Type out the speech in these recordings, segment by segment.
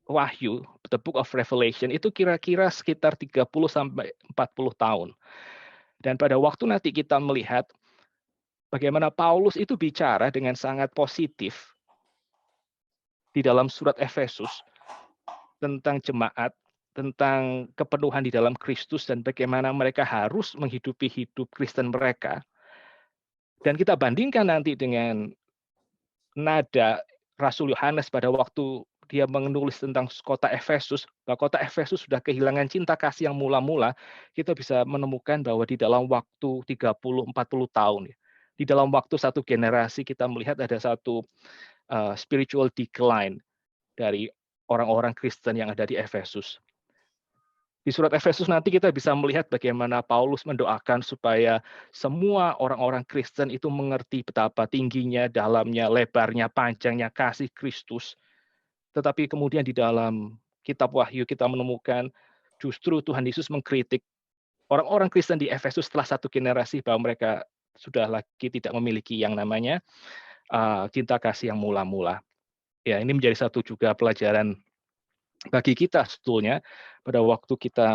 Wahyu, the Book of Revelation, itu kira-kira sekitar 30 sampai 40 tahun. Dan pada waktu nanti kita melihat bagaimana Paulus itu bicara dengan sangat positif di dalam surat Efesus tentang jemaat, tentang kepenuhan di dalam Kristus dan bagaimana mereka harus menghidupi hidup Kristen mereka. Dan kita bandingkan nanti dengan nada Rasul Yohanes pada waktu dia menulis tentang kota Efesus, bahwa kota Efesus sudah kehilangan cinta kasih yang mula-mula, kita bisa menemukan bahwa di dalam waktu 30-40 tahun, di dalam waktu satu generasi kita melihat ada satu spiritual decline dari orang-orang Kristen yang ada di Efesus. Di surat Efesus nanti kita bisa melihat bagaimana Paulus mendoakan supaya semua orang-orang Kristen itu mengerti betapa tingginya, dalamnya, lebarnya, panjangnya kasih Kristus. Tetapi kemudian di dalam kitab Wahyu kita menemukan justru Tuhan Yesus mengkritik orang-orang Kristen di Efesus setelah satu generasi bahwa mereka sudah lagi tidak memiliki yang namanya cinta kasih yang mula-mula. Ya, ini menjadi satu juga pelajaran bagi kita sebetulnya pada waktu kita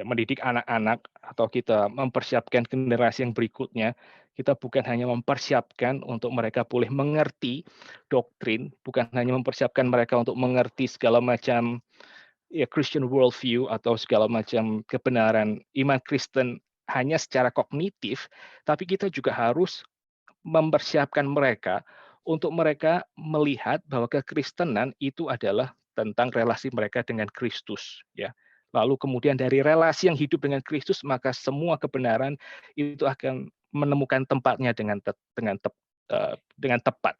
mendidik anak-anak atau kita mempersiapkan generasi yang berikutnya, kita bukan hanya mempersiapkan untuk mereka boleh mengerti doktrin, bukan hanya mempersiapkan mereka untuk mengerti segala macam Christian worldview atau segala macam kebenaran iman Kristen hanya secara kognitif, tapi kita juga harus mempersiapkan mereka untuk mereka melihat bahwa kekristenan itu adalah tentang relasi mereka dengan Kristus, ya. Lalu kemudian dari relasi yang hidup dengan Kristus, maka semua kebenaran itu akan menemukan tempatnya dengan tepat.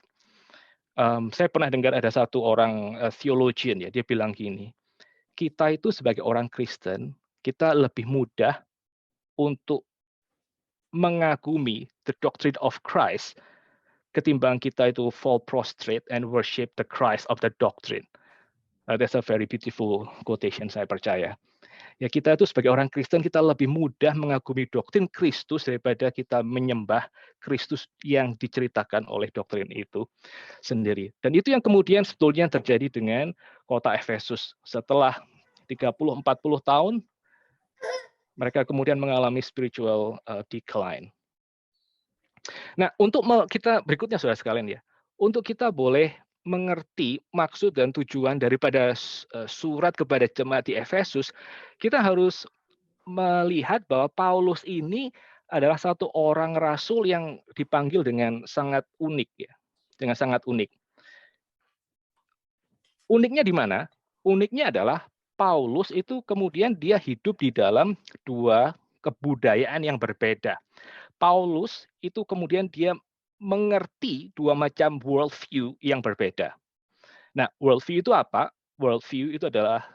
Saya pernah dengar ada satu orang theologian, ya, dia bilang gini, kita itu sebagai orang Kristen, kita lebih mudah untuk mengagumi the doctrine of Christ ketimbang kita itu fall prostrate and worship the Christ of the doctrine. That's a very beautiful quotation, saya percaya. Ya, kita itu sebagai orang Kristen, kita lebih mudah mengagumi doktrin Kristus daripada kita menyembah Kristus yang diceritakan oleh doktrin itu sendiri. Dan itu yang kemudian sebetulnya terjadi dengan kota Efesus. Setelah 30-40 tahun, mereka kemudian mengalami spiritual decline. Nah, untuk kita berikutnya saudara sekalian ya, untuk kita boleh mengerti maksud dan tujuan daripada surat kepada jemaat di Efesus, kita harus melihat bahwa Paulus ini adalah satu orang rasul yang dipanggil dengan sangat unik ya, dengan sangat unik. Uniknya di mana? Uniknya adalah Paulus itu kemudian dia hidup di dalam dua kebudayaan yang berbeda. Paulus itu kemudian dia mengerti dua macam worldview yang berbeda. Nah, worldview itu apa? Worldview itu adalah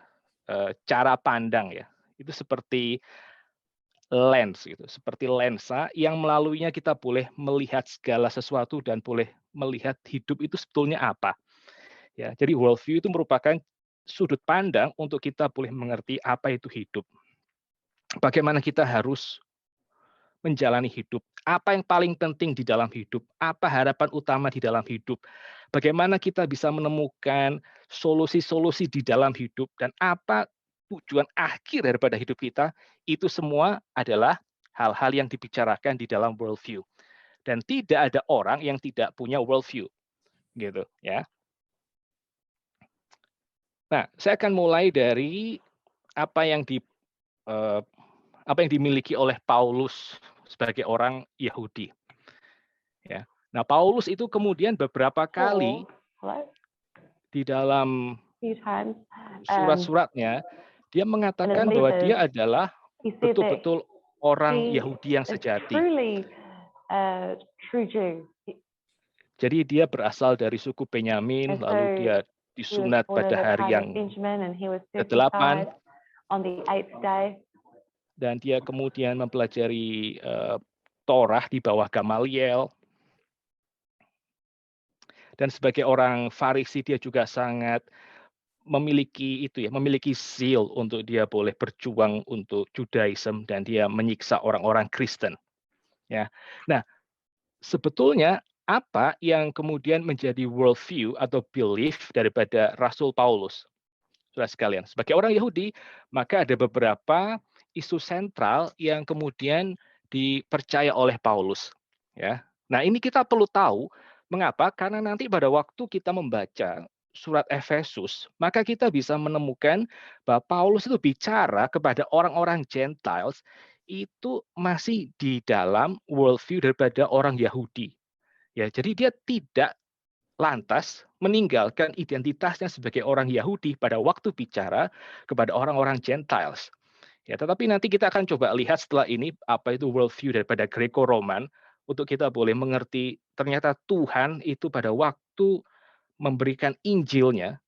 cara pandang ya. Itu seperti lens gitu, seperti lensa yang melaluinya kita boleh melihat segala sesuatu dan boleh melihat hidup itu sebetulnya apa. Ya, jadi worldview itu merupakan sudut pandang untuk kita boleh mengerti apa itu hidup. Bagaimana kita harus menjalani hidup, apa yang paling penting di dalam hidup, apa harapan utama di dalam hidup, bagaimana kita bisa menemukan solusi-solusi di dalam hidup, dan apa tujuan akhir daripada hidup kita, itu semua adalah hal-hal yang dibicarakan di dalam worldview. Dan tidak ada orang yang tidak punya worldview, gitu ya. Nah, saya akan mulai dari apa yang dimiliki oleh Paulus sebagai orang Yahudi. Ya. Nah, Paulus itu kemudian beberapa kali di dalam surat-suratnya dia mengatakan bahwa dia adalah betul-betul orang Yahudi yang sejati. Jadi dia berasal dari suku Benyamin, lalu dia disunat pada hari yang ke-8, dan dia kemudian mempelajari Torah di bawah Gamaliel. Dan sebagai orang Farisi dia juga sangat memiliki zeal untuk dia boleh berjuang untuk Judaism dan dia menyiksa orang-orang Kristen. Ya. Nah, sebetulnya Apa yang kemudian menjadi worldview atau belief daripada Rasul Paulus? Saudara sekalian, sebagai orang Yahudi, maka ada beberapa isu sentral yang kemudian dipercaya oleh Paulus. Ya, nah ini kita perlu tahu mengapa? Karena nanti pada waktu kita membaca surat Efesus, maka kita bisa menemukan bahwa Paulus itu bicara kepada orang-orang Gentiles itu masih di dalam worldview daripada orang Yahudi. Ya, jadi dia tidak lantas meninggalkan identitasnya sebagai orang Yahudi pada waktu bicara kepada orang-orang Gentiles. Ya, tetapi nanti kita akan coba lihat setelah ini apa itu worldview daripada Greco-Roman untuk kita boleh mengerti ternyata Tuhan itu pada waktu memberikan Injilnya,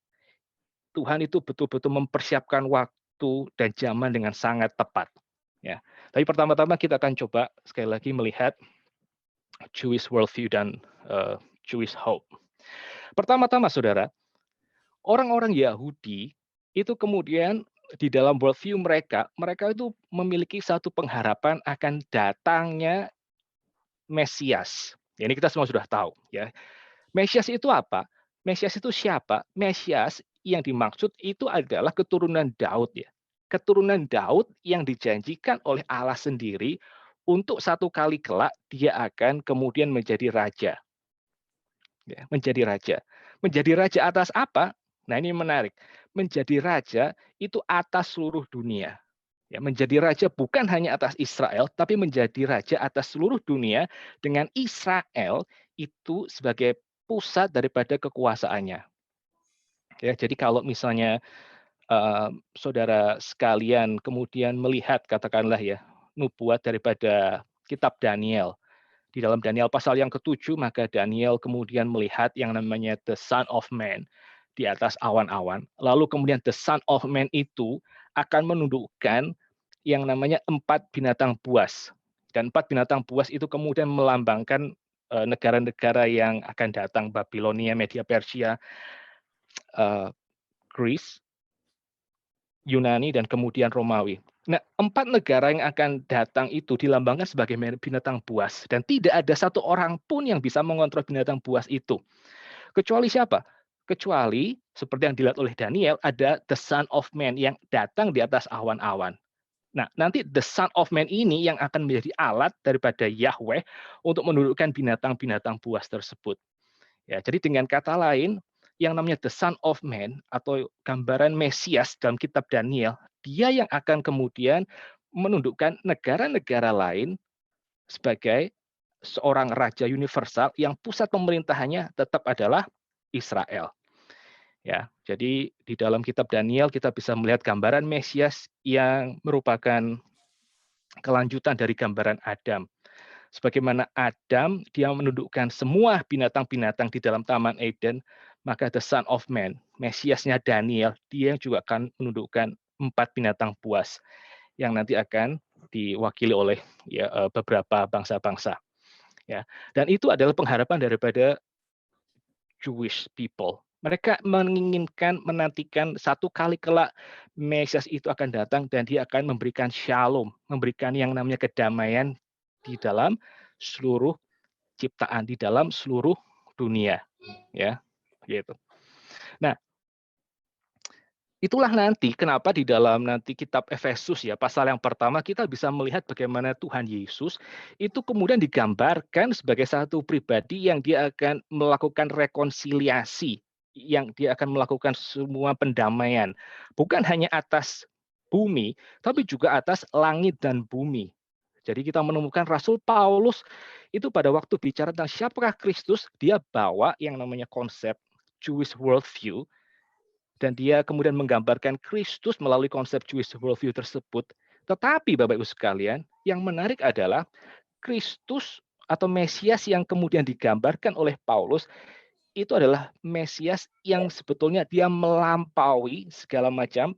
Tuhan itu betul-betul mempersiapkan waktu dan zaman dengan sangat tepat. Ya, tapi pertama-tama kita akan coba sekali lagi melihat Jewish worldview dan Jewish hope. Pertama-tama, saudara, orang-orang Yahudi itu kemudian di dalam worldview mereka, mereka itu memiliki satu pengharapan akan datangnya Mesias. Ini kita semua sudah tahu, ya. Mesias itu apa? Mesias itu siapa? Mesias yang dimaksud itu adalah keturunan Daud, ya. Keturunan Daud yang dijanjikan oleh Allah sendiri untuk satu kali kelak dia akan kemudian menjadi raja. Ya, menjadi raja. Menjadi raja atas apa? Nah, ini menarik. Menjadi raja itu atas seluruh dunia. Ya, menjadi raja bukan hanya atas Israel, tapi menjadi raja atas seluruh dunia dengan Israel itu sebagai pusat daripada kekuasaannya. Ya, jadi kalau misalnya saudara sekalian kemudian melihat katakanlah ya nubuat daripada kitab Daniel. Di dalam Daniel pasal yang ke-7, maka Daniel kemudian melihat yang namanya the Son of Man di atas awan-awan. Lalu kemudian the Son of Man itu akan menundukkan yang namanya 4 binatang buas. Dan 4 binatang buas itu kemudian melambangkan negara-negara yang akan datang, Babilonia, Media Persia, Greece, Yunani, dan kemudian Romawi. Nah, 4 negara yang akan datang itu dilambangkan sebagai binatang buas. Dan tidak ada satu orang pun yang bisa mengontrol binatang buas itu. Kecuali siapa? Kecuali, seperti yang dilihat oleh Daniel, ada the Son of Man yang datang di atas awan-awan. Nah, nanti the Son of Man ini yang akan menjadi alat daripada Yahweh untuk menundukkan binatang-binatang buas tersebut. Ya, jadi dengan kata lain, yang namanya the Son of Man atau gambaran Mesias dalam kitab Daniel, dia yang akan kemudian menundukkan negara-negara lain sebagai seorang raja universal yang pusat pemerintahannya tetap adalah Israel. Ya, jadi di dalam kitab Daniel kita bisa melihat gambaran Mesias yang merupakan kelanjutan dari gambaran Adam. Sebagaimana Adam, dia menundukkan semua binatang-binatang di dalam Taman Eden, maka the Son of Man, Mesiasnya Daniel, dia juga akan menundukkan 4 binatang buas yang nanti akan diwakili oleh ya, beberapa bangsa-bangsa. Ya, dan itu adalah pengharapan daripada Jewish people. Mereka menginginkan, menantikan satu kali kelak Mesias itu akan datang dan dia akan memberikan shalom, memberikan yang namanya kedamaian di dalam seluruh ciptaan, di dalam seluruh dunia, ya, gitu. Nah, itulah nanti kenapa di dalam nanti kitab Efesus ya, pasal yang pertama kita bisa melihat bagaimana Tuhan Yesus itu kemudian digambarkan sebagai satu pribadi yang dia akan melakukan rekonsiliasi, yang dia akan melakukan semua pendamaian, bukan hanya atas bumi, tapi juga atas langit dan bumi. Jadi kita menemukan Rasul Paulus itu pada waktu bicara tentang siapakah Kristus, dia bawa yang namanya konsep Jewish worldview, dan dia kemudian menggambarkan Kristus melalui konsep Jewish worldview tersebut. Tetapi Bapak Ibu sekalian, yang menarik adalah Kristus atau Mesias yang kemudian digambarkan oleh Paulus itu adalah Mesias yang sebetulnya dia melampaui segala macam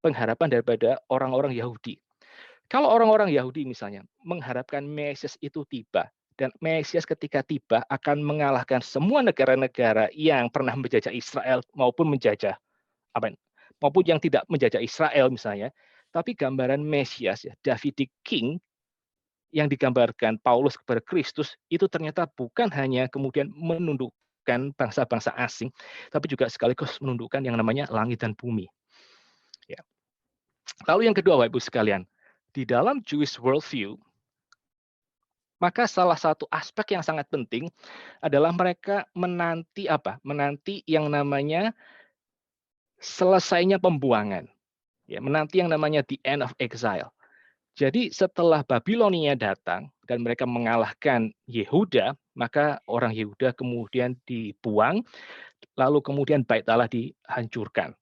pengharapan daripada orang-orang Yahudi. Kalau orang-orang Yahudi misalnya mengharapkan Mesias itu tiba, dan Mesias ketika tiba akan mengalahkan semua negara-negara yang pernah menjajah Israel maupun menjajah apa maupun yang tidak menjajah Israel misalnya, tapi gambaran Mesias ya, Davidic King yang digambarkan Paulus kepada Kristus itu ternyata bukan hanya kemudian menundukkan bangsa-bangsa asing, tapi juga sekaligus menundukkan yang namanya langit dan bumi. Ya. Lalu yang kedua, Bapak Ibu sekalian, di dalam Jewish worldview, maka salah satu aspek yang sangat penting adalah mereka menanti apa? Menanti yang namanya selesainya pembuangan. Ya, menanti yang namanya the end of exile. Jadi setelah Babilonia datang dan mereka mengalahkan Yehuda, maka orang Yehuda kemudian dibuang, lalu kemudian Bait Allah dihancurkan.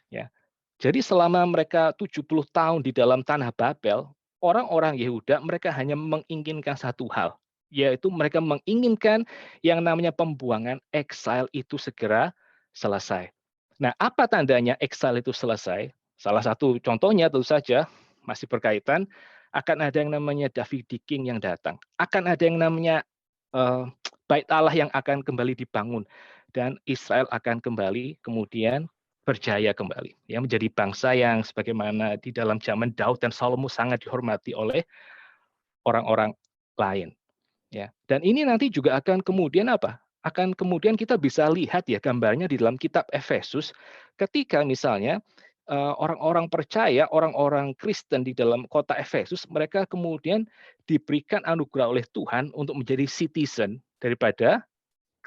Ya. Jadi selama mereka 70 tahun di dalam tanah Babel, orang-orang Yehuda mereka hanya menginginkan satu hal, yaitu mereka menginginkan yang namanya pembuangan exile itu segera selesai. Nah, apa tandanya exile itu selesai? Salah satu contohnya tentu saja masih berkaitan akan ada yang namanya Davidic King yang datang. Akan ada yang namanya Bait Allah yang akan kembali dibangun dan Israel akan kembali kemudian berjaya kembali, ya menjadi bangsa yang sebagaimana di dalam zaman Daud dan Salomo sangat dihormati oleh orang-orang lain, ya. Dan ini nanti juga akan kemudian apa? Akan kemudian kita bisa lihat ya gambarnya di dalam kitab Efesus ketika misalnya orang-orang percaya, orang-orang Kristen di dalam kota Efesus, mereka kemudian diberikan anugerah oleh Tuhan untuk menjadi citizen daripada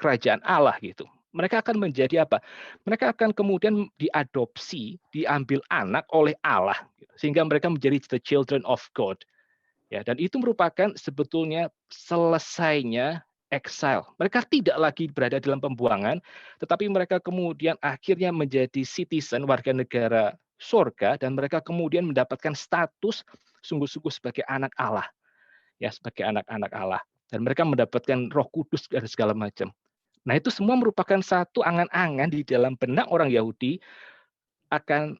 kerajaan Allah gitu. Mereka akan menjadi apa? Mereka akan kemudian diadopsi, diambil anak oleh Allah, gitu. Sehingga mereka menjadi the children of God. Ya, dan itu merupakan sebetulnya selesainya exile. Mereka tidak lagi berada dalam pembuangan, tetapi mereka kemudian akhirnya menjadi citizen, warga negara surga, dan mereka kemudian mendapatkan status sungguh-sungguh sebagai anak Allah, ya sebagai anak-anak Allah. Dan mereka mendapatkan Roh Kudus dan segala macam. Nah, itu semua merupakan satu angan-angan di dalam benak orang Yahudi akan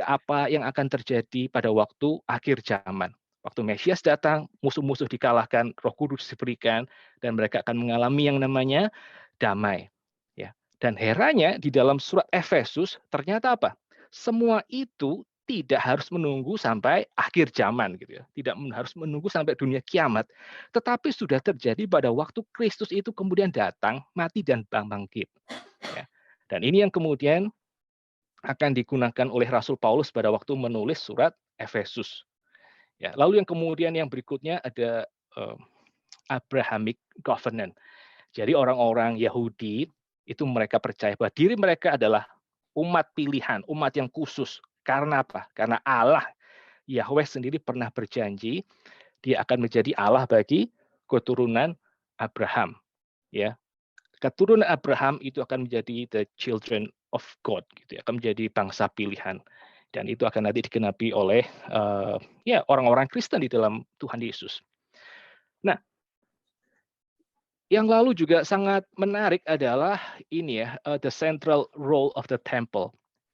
apa yang akan terjadi pada waktu akhir zaman. Waktu Mesias datang, musuh-musuh dikalahkan, Roh Kudus diberikan, dan mereka akan mengalami yang namanya damai. Ya. Dan heranya di dalam surat Efesus ternyata apa? Semua itu tidak harus menunggu sampai akhir zaman gitu ya. Tidak harus menunggu sampai dunia kiamat, tetapi sudah terjadi pada waktu Kristus itu kemudian datang, mati dan bangkit. Ya. Dan ini yang kemudian akan digunakan oleh Rasul Paulus pada waktu menulis surat Efesus. Ya, lalu yang kemudian yang berikutnya ada Abrahamic Covenant. Jadi orang-orang Yahudi itu mereka percaya bahwa diri mereka adalah umat pilihan, umat yang khusus. Karena apa? Karena Allah Yahweh sendiri pernah berjanji dia akan menjadi Allah bagi keturunan Abraham. Ya, keturunan Abraham itu akan menjadi the children of God, gitu ya, akan menjadi bangsa pilihan, dan itu akan nanti digenapi oleh ya orang-orang Kristen di dalam Tuhan Yesus. Nah, yang lalu juga sangat menarik adalah ini ya, the central role of the temple.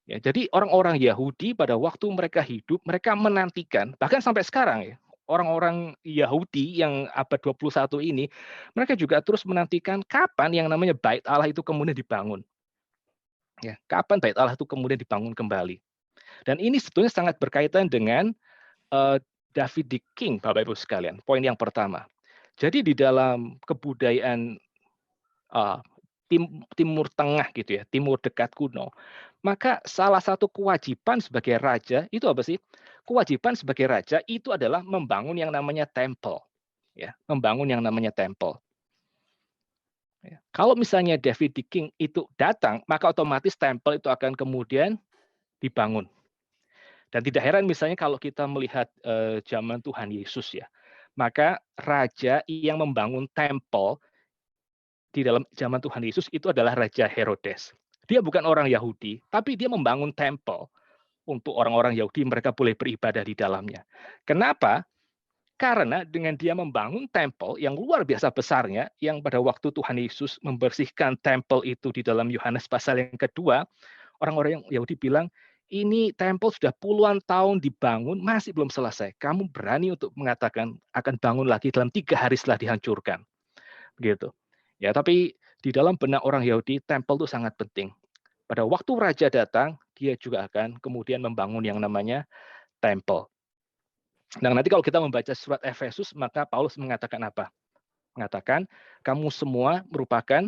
Ya, jadi orang-orang Yahudi pada waktu mereka hidup, mereka menantikan, bahkan sampai sekarang ya, orang-orang Yahudi yang abad 21 ini, mereka juga terus menantikan kapan yang namanya Bait Allah itu kemudian dibangun. Ya, kapan Bait Allah itu kemudian dibangun kembali. Dan ini sebetulnya sangat berkaitan dengan Davidic King, Bapak Ibu sekalian. Poin yang pertama. Jadi di dalam kebudayaan uh, Timur Tengah gitu ya, Timur Dekat kuno, maka salah satu kewajiban sebagai raja itu apa sih? Kewajiban sebagai raja itu adalah membangun yang namanya temple, ya, membangun yang namanya temple. Ya. Kalau misalnya Davidic King itu datang, maka otomatis temple itu akan kemudian dibangun. Dan tidak heran misalnya kalau kita melihat zaman Tuhan Yesus ya, maka raja yang membangun temple di dalam zaman Tuhan Yesus itu adalah Raja Herodes. Dia bukan orang Yahudi, tapi dia membangun temple untuk orang-orang Yahudi, mereka boleh beribadah di dalamnya. Kenapa? Karena dengan dia membangun temple yang luar biasa besarnya, yang pada waktu Tuhan Yesus membersihkan temple itu di dalam Yohanes pasal yang kedua, orang-orang yang Yahudi bilang, ini temple sudah puluhan tahun dibangun, masih belum selesai. Kamu berani untuk mengatakan akan bangun lagi dalam 3 hari setelah dihancurkan. Begitu. Ya, tapi di dalam benak orang Yahudi, temple itu sangat penting. Pada waktu raja datang, dia juga akan kemudian membangun yang namanya temple. Nah, nanti kalau kita membaca surat Efesus, maka Paulus mengatakan apa? Mengatakan, kamu semua merupakan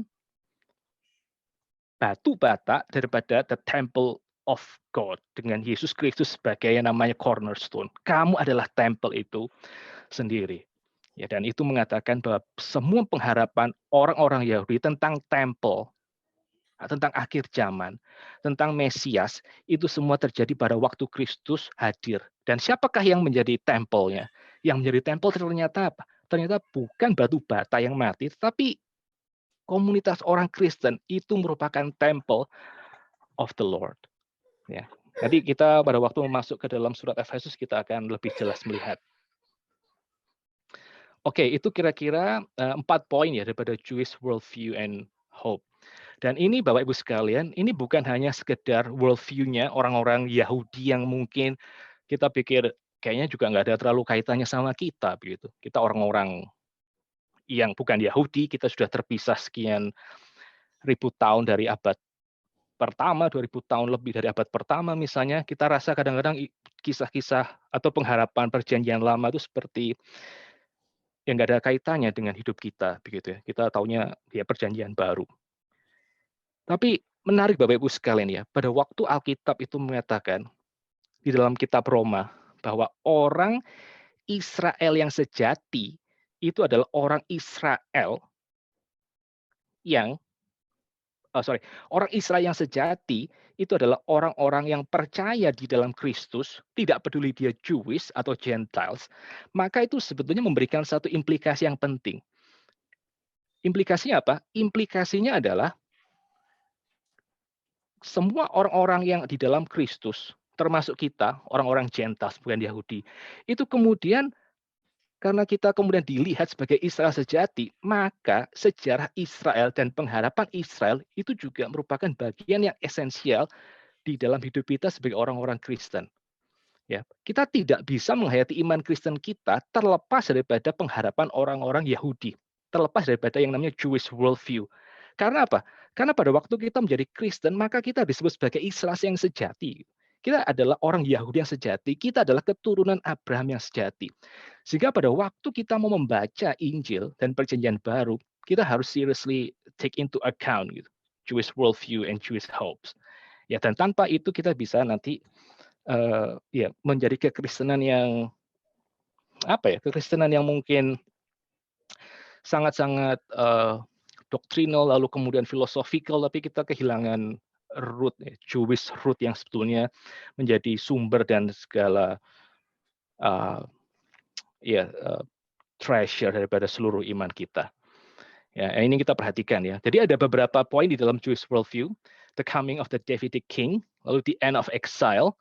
batu bata daripada the temple of God. Dengan Yesus Kristus sebagai yang namanya cornerstone. Kamu adalah temple itu sendiri. Ya, dan itu mengatakan bahwa semua pengharapan orang-orang Yahudi tentang temple, tentang akhir zaman, tentang Mesias, itu semua terjadi pada waktu Kristus hadir. Dan siapakah yang menjadi tempelnya? Yang menjadi tempel ternyata apa? Ternyata bukan batu bata yang mati, tetapi komunitas orang Kristen itu merupakan temple of the Lord. Ya. Nanti kita pada waktu masuk ke dalam surat Efesus kita akan lebih jelas melihat. Oke, itu kira-kira 4 poin ya daripada Jewish worldview and hope. Dan ini Bapak Ibu sekalian, ini bukan hanya sekedar worldview-nya orang-orang Yahudi yang mungkin kita pikir kayaknya juga nggak ada terlalu kaitannya sama kita begitu. Kita orang-orang yang bukan Yahudi, kita sudah terpisah sekian ribu tahun dari abad pertama, 2000 tahun lebih dari abad pertama misalnya, kita rasa kadang-kadang kisah-kisah atau pengharapan perjanjian lama itu seperti yang nggak ada kaitannya dengan hidup kita begitu ya. Kita taunya ya perjanjian baru. Tapi menarik Bapak Ibu sekalian ya, pada waktu Alkitab itu mengatakan di dalam kitab Roma bahwa orang Israel yang sejati itu adalah orang Israel yang orang Israel yang sejati itu adalah orang-orang yang percaya di dalam Kristus, tidak peduli dia Jewish atau Gentiles, maka itu sebetulnya memberikan satu implikasi yang penting. Implikasinya apa? Implikasinya adalah semua orang-orang yang di dalam Kristus, termasuk kita, orang-orang Gentiles, bukan Yahudi, itu kemudian karena kita kemudian dilihat sebagai Israel sejati, maka sejarah Israel dan pengharapan Israel itu juga merupakan bagian yang esensial di dalam hidup kita sebagai orang-orang Kristen. Ya, kita tidak bisa menghayati iman Kristen kita terlepas daripada pengharapan orang-orang Yahudi, terlepas daripada yang namanya Jewish worldview. Karena apa? Karena pada waktu kita menjadi Kristen, maka kita disebut sebagai Israel yang sejati. Kita adalah orang Yahudi yang sejati, kita adalah keturunan Abraham yang sejati. Sehingga pada waktu kita mau membaca Injil dan Perjanjian Baru, kita harus seriously take into account gitu, Jewish worldview and Jewish hopes. Ya, dan tanpa itu kita bisa nanti ya menjadi kekristenan yang apa ya, kekristenan yang mungkin sangat-sangat doktrinal lalu kemudian filosofikal, tapi kita kehilangan root, Jewish root yang sebetulnya menjadi sumber dan segala treasure daripada seluruh iman kita. Ya, ini kita perhatikan ya. Jadi ada beberapa poin di dalam Jewish worldview: the coming of the Davidic king, lalu the end of exile,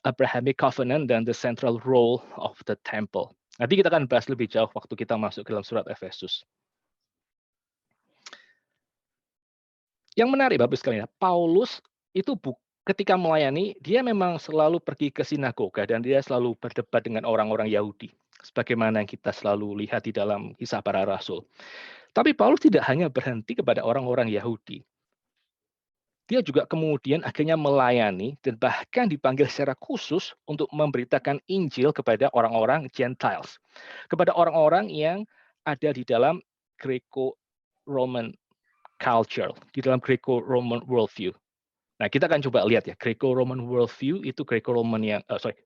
Abrahamic covenant, dan the central role of the temple. Nanti kita akan bahas lebih jauh waktu kita masuk ke dalam surat Efesus. Yang menarik Bapak sekalian, Paulus itu ketika melayani, dia memang selalu pergi ke sinagoga dan dia selalu berdebat dengan orang-orang Yahudi. Sebagaimana yang kita selalu lihat di dalam Kisah Para Rasul. Tapi Paulus tidak hanya berhenti kepada orang-orang Yahudi. Dia juga kemudian akhirnya melayani dan bahkan dipanggil secara khusus untuk memberitakan Injil kepada orang-orang Gentiles. Kepada orang-orang yang ada di dalam Greco-Roman culture, di dalam Greco-Roman worldview. Nah, kita akan coba lihat ya, Greco-Roman worldview itu Greco-Roman yang,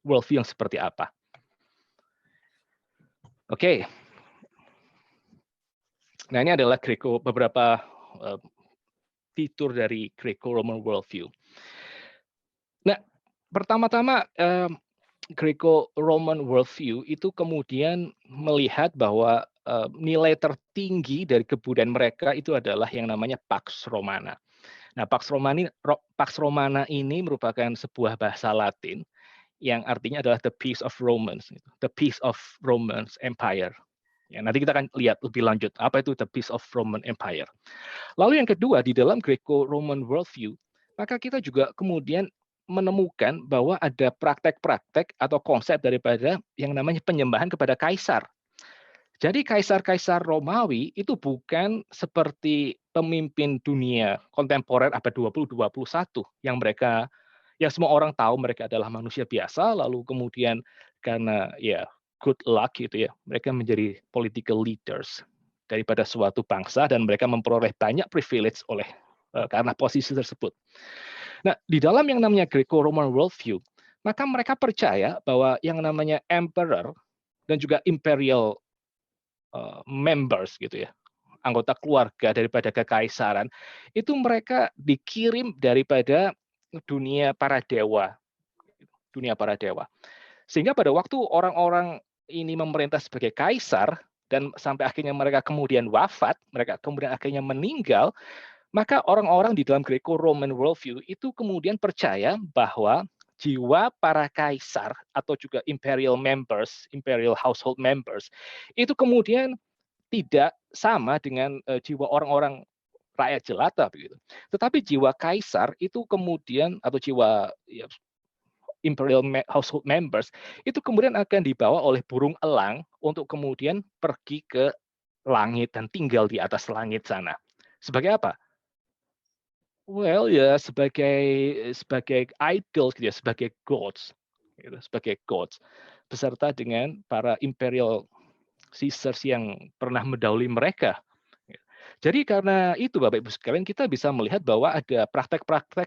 worldview yang seperti apa. Oke. Nah, ini adalah beberapa fitur dari Greco-Roman worldview. Nah, pertama-tama Greco-Roman worldview itu kemudian melihat bahwa nilai tertinggi dari kebudayaan mereka itu adalah yang namanya Pax Romana. Nah, Pax Romana ini merupakan sebuah bahasa Latin yang artinya adalah the peace of Romans, the peace of Romans Empire. Ya, nanti kita akan lihat lebih lanjut apa itu the peace of Roman Empire. Lalu yang kedua, di dalam Greco-Roman worldview, maka kita juga kemudian menemukan bahwa ada praktek-praktek atau konsep daripada yang namanya penyembahan kepada kaisar. Jadi kaisar-kaisar Romawi itu bukan seperti pemimpin dunia kontemporer abad 20-21 yang semua orang tahu mereka adalah manusia biasa, lalu kemudian karena ya good luck gitu ya, mereka menjadi political leaders daripada suatu bangsa dan mereka memperoleh banyak privilege karena posisi tersebut. Nah, di dalam yang namanya Greco-Roman worldview, maka mereka percaya bahwa yang namanya emperor dan juga imperial members gitu ya, anggota keluarga daripada kekaisaran, itu mereka dikirim daripada dunia para dewa, dunia para dewa. Sehingga pada waktu orang-orang ini memerintah sebagai kaisar dan sampai akhirnya mereka kemudian wafat, mereka kemudian akhirnya meninggal, maka orang-orang di dalam Greco-Roman worldview itu kemudian percaya bahwa jiwa para kaisar atau juga imperial members, imperial household members, itu kemudian tidak sama dengan jiwa orang-orang rakyat jelata begitu. Tetapi jiwa kaisar itu kemudian atau jiwa ya, imperial household members itu kemudian akan dibawa oleh burung elang untuk kemudian pergi ke langit dan tinggal di atas langit sana. Sebagai apa? Well ya sebagai idols gitu ya, sebagai gods, gitu, sebagai gods, beserta dengan para imperial Caesars yang pernah mendahului mereka. Jadi karena itu Bapak Ibu sekalian kita bisa melihat bahwa ada praktek-praktek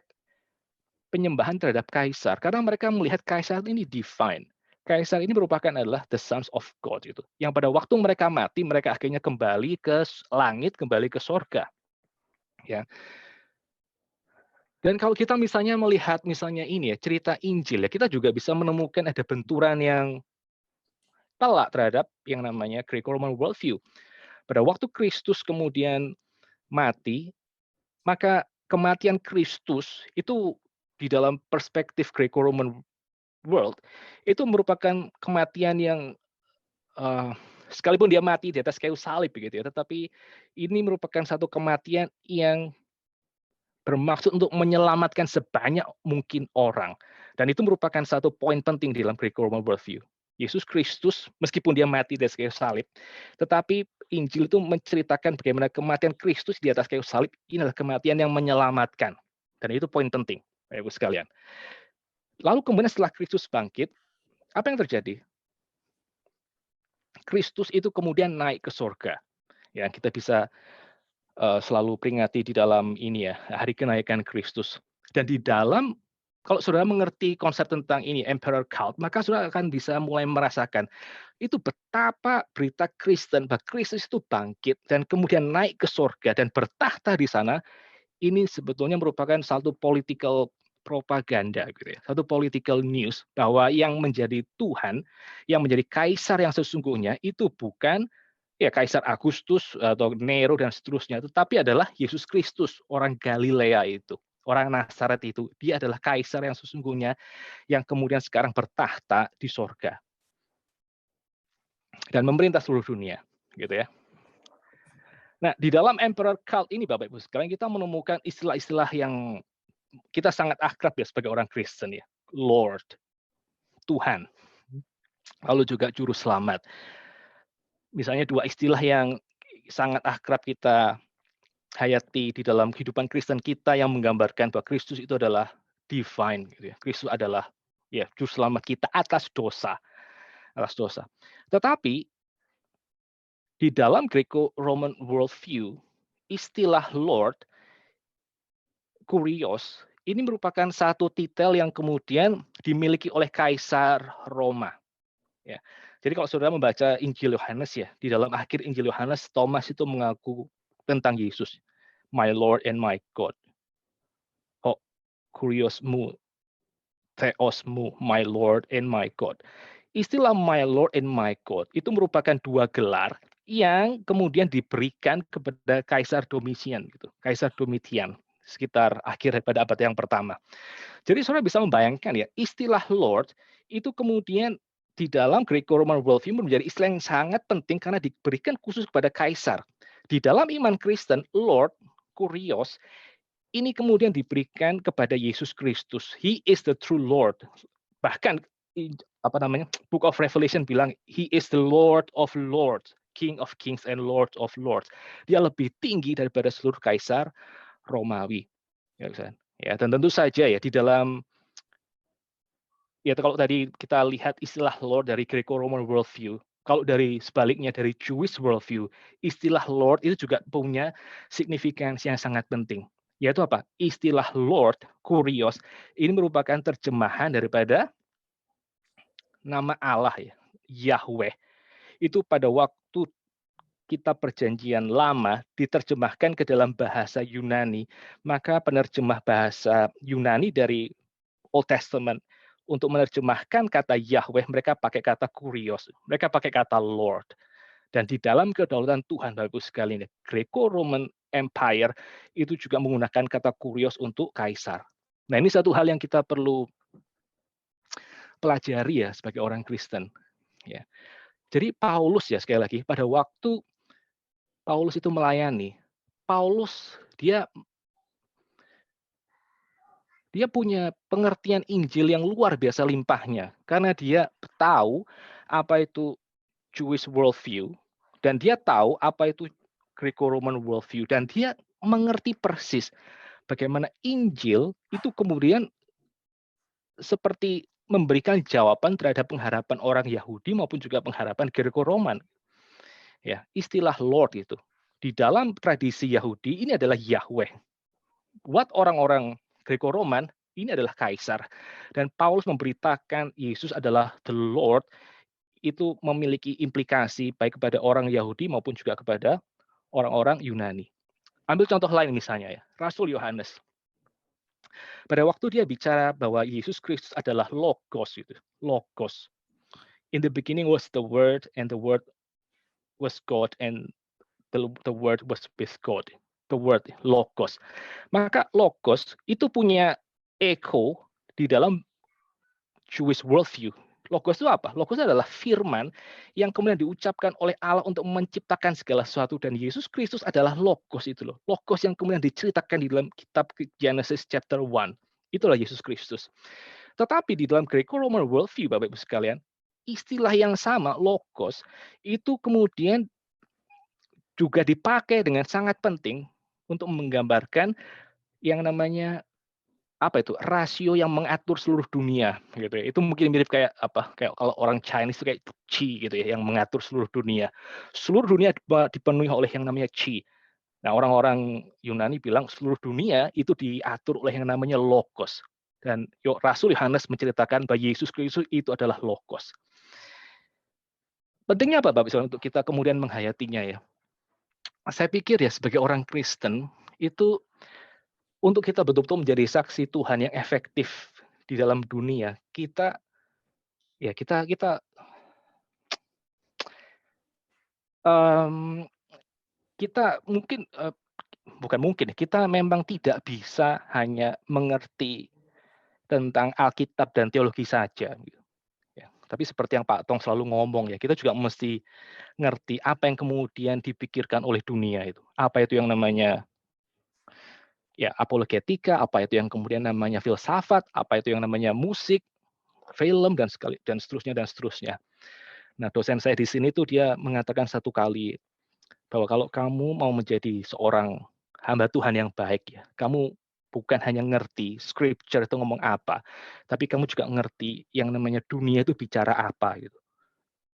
penyembahan terhadap kaisar karena mereka melihat kaisar ini divine. Kaisar ini merupakan adalah the sons of God gitu. Yang pada waktu mereka mati mereka akhirnya kembali ke langit, kembali ke sorga. Ya. Dan kalau kita misalnya melihat misalnya ini ya cerita Injil ya kita juga bisa menemukan ada benturan yang telak terhadap yang namanya Greco-Roman worldview. Pada waktu Kristus kemudian mati, maka kematian Kristus itu di dalam perspektif Greco-Roman world itu merupakan kematian yang sekalipun dia mati di atas kayu salib begitu ya, tetapi ini merupakan satu kematian yang bermaksud untuk menyelamatkan sebanyak mungkin orang. Dan itu merupakan satu poin penting di dalam Greco-Roman worldview. Yesus Kristus, meskipun dia mati di atas kayu salib, tetapi Injil itu menceritakan bagaimana kematian Kristus di atas kayu salib ini adalah kematian yang menyelamatkan. Dan itu poin penting, Bapak Ibu sekalian. Lalu kemudian setelah Kristus bangkit, apa yang terjadi? Kristus itu kemudian naik ke surga. Ya, kita bisa selalu peringati di dalam ini ya, hari kenaikan Kristus. Dan di dalam kalau saudara mengerti konsep tentang ini emperor cult, maka saudara akan bisa mulai merasakan itu betapa berita Kristen bahwa Kristus itu bangkit dan kemudian naik ke surga dan bertahta di sana. Ini sebetulnya merupakan satu political propaganda gitu ya, satu political news bahwa yang menjadi Tuhan, yang menjadi kaisar yang sesungguhnya itu bukan ya Kaisar Agustus atau Nero dan seterusnya, tetapi adalah Yesus Kristus, orang Galilea itu, orang Nazaret itu. Dia adalah kaisar yang sesungguhnya yang kemudian sekarang bertahta di sorga dan memerintah seluruh dunia, gitu ya. Nah, di dalam emperor cult ini Bapak Ibu sekalian kita menemukan istilah-istilah yang kita sangat akrab ya sebagai orang Kristen ya. Lord, Tuhan, lalu juga juru selamat. Misalnya dua istilah yang sangat akrab kita hayati di dalam kehidupan Kristen kita yang menggambarkan bahwa Kristus itu adalah divine gitu ya. Kristus adalah ya juru selamat kita atas dosa, atas dosa. Tetapi di dalam Greco-Roman worldview, istilah Lord, Kurios, ini merupakan satu titel yang kemudian dimiliki oleh Kaisar Roma. Ya. Jadi kalau saudara membaca Injil Yohanes ya, di dalam akhir Injil Yohanes, Thomas itu mengaku tentang Yesus, my Lord and my God. Oh, Kuriosmu, Theosmu, my Lord and my God. Istilah my Lord and my God itu merupakan dua gelar yang kemudian diberikan kepada Kaisar Domitian gitu. Kaisar Domitian sekitar akhir pada abad yang pertama. Jadi saudara bisa membayangkan ya, istilah Lord itu kemudian di dalam Greco-Roman worldview menjadi istilah yang sangat penting karena diberikan khusus kepada kaisar. Di dalam iman Kristen, Lord, Kurios, ini kemudian diberikan kepada Yesus Kristus. He is the true Lord. Bahkan Book of Revelation bilang He is the Lord of Lords, King of Kings and Lord of Lords. Dia lebih tinggi daripada seluruh kaisar Romawi. Ya, dan tentu saja ya di dalam Ya kalau tadi kita lihat istilah Lord dari Greco-Roman worldview, kalau dari sebaliknya dari Jewish worldview, istilah Lord itu juga punya signifikansi yang sangat penting. Yaitu apa? Istilah Lord, Kurios, ini merupakan terjemahan daripada nama Allah ya, Yahweh. Itu pada waktu kita perjanjian lama diterjemahkan ke dalam bahasa Yunani, maka penerjemah bahasa Yunani dari Old Testament untuk menerjemahkan kata Yahweh, mereka pakai kata kurios, mereka pakai kata Lord. Dan di dalam kedaulatan Tuhan, Bapak Ibu sekalian, Greco-Roman Empire itu juga menggunakan kata kurios untuk kaisar. Nah, ini satu hal yang kita perlu pelajari ya sebagai orang Kristen. Ya. Jadi Paulus ya sekali lagi, pada waktu Paulus itu melayani, Paulus dia punya pengertian Injil yang luar biasa limpahnya karena dia tahu apa itu Jewish worldview dan dia tahu apa itu Greco-Roman worldview dan dia mengerti persis bagaimana Injil itu kemudian seperti memberikan jawaban terhadap pengharapan orang Yahudi maupun juga pengharapan Greco-Roman. Ya, istilah Lord itu di dalam tradisi Yahudi ini adalah Yahweh. Buat orang-orang Greco-Roman ini adalah kaisar. Dan Paulus memberitakan Yesus adalah the Lord itu memiliki implikasi baik kepada orang Yahudi maupun juga kepada orang-orang Yunani. Ambil contoh lain misalnya ya, Rasul Yohanes. Pada waktu dia bicara bahwa Yesus Kristus adalah Logos itu, Logos. In the beginning was the Word and the Word was God and the Word was with God. The Word Logos. Maka Logos itu punya echo di dalam Jewish worldview. Logos itu apa? Logos adalah firman yang kemudian diucapkan oleh Allah untuk menciptakan segala sesuatu dan Yesus Kristus adalah logos itu loh. Logos yang kemudian diceritakan di dalam kitab Genesis chapter 1. Itulah Yesus Kristus. Tetapi di dalam Greco-Roman worldview Bapak Ibu sekalian, istilah yang sama logos itu kemudian juga dipakai dengan sangat penting untuk menggambarkan yang namanya apa itu rasio yang mengatur seluruh dunia gitu ya. Itu mungkin mirip kayak apa kayak kalau orang Chinese itu kayak qi gitu ya yang mengatur seluruh dunia. Seluruh dunia dipenuhi oleh yang namanya qi. Nah, orang-orang Yunani bilang seluruh dunia itu diatur oleh yang namanya logos. Dan Rasul Yohanes menceritakan bahwa Yesus Kristus itu adalah logos. Pentingnya apa Bapak Ibu untuk kita kemudian menghayatinya ya? Saya pikir ya sebagai orang Kristen itu untuk kita betul-betul menjadi saksi Tuhan yang efektif di dalam dunia, kita ya um, kita mungkin bukan mungkin kita memang tidak bisa hanya mengerti tentang Alkitab dan teologi saja gitu. Ya, tapi seperti yang Pak Tong selalu ngomong ya, kita juga mesti ngerti apa yang kemudian dipikirkan oleh dunia itu. Apa itu yang namanya ya apologetika, apa itu yang kemudian namanya filsafat, apa itu yang namanya musik, film dan seterusnya dan seterusnya. Nah, dosen saya di sini tuh dia mengatakan satu kali bahwa kalau kamu mau menjadi seorang hamba Tuhan yang baik ya, kamu bukan hanya ngerti scripture itu ngomong apa, tapi kamu juga ngerti yang namanya dunia itu bicara apa gitu.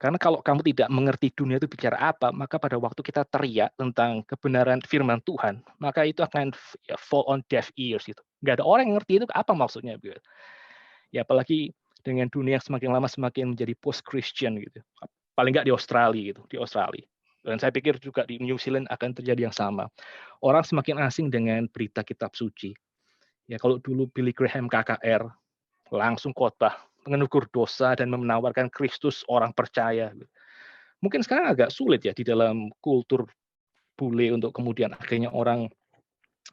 Karena kalau kamu tidak mengerti dunia itu bicara apa, maka pada waktu kita teriak tentang kebenaran firman Tuhan, maka itu akan ya, fall on deaf ears gitu. Nggak ada orang yang ngerti itu apa maksudnya gitu. Ya apalagi dengan dunia yang semakin lama semakin menjadi post Christian gitu. Paling nggak di Australia gitu, di Australia. Dan saya pikir juga di New Zealand akan terjadi yang sama. Orang semakin asing dengan berita kitab suci. Ya kalau dulu Billy Graham KKR langsung khotbah mengukur dosa dan menawarkan Kristus orang percaya. Mungkin sekarang agak sulit ya di dalam kultur bule untuk kemudian akhirnya orang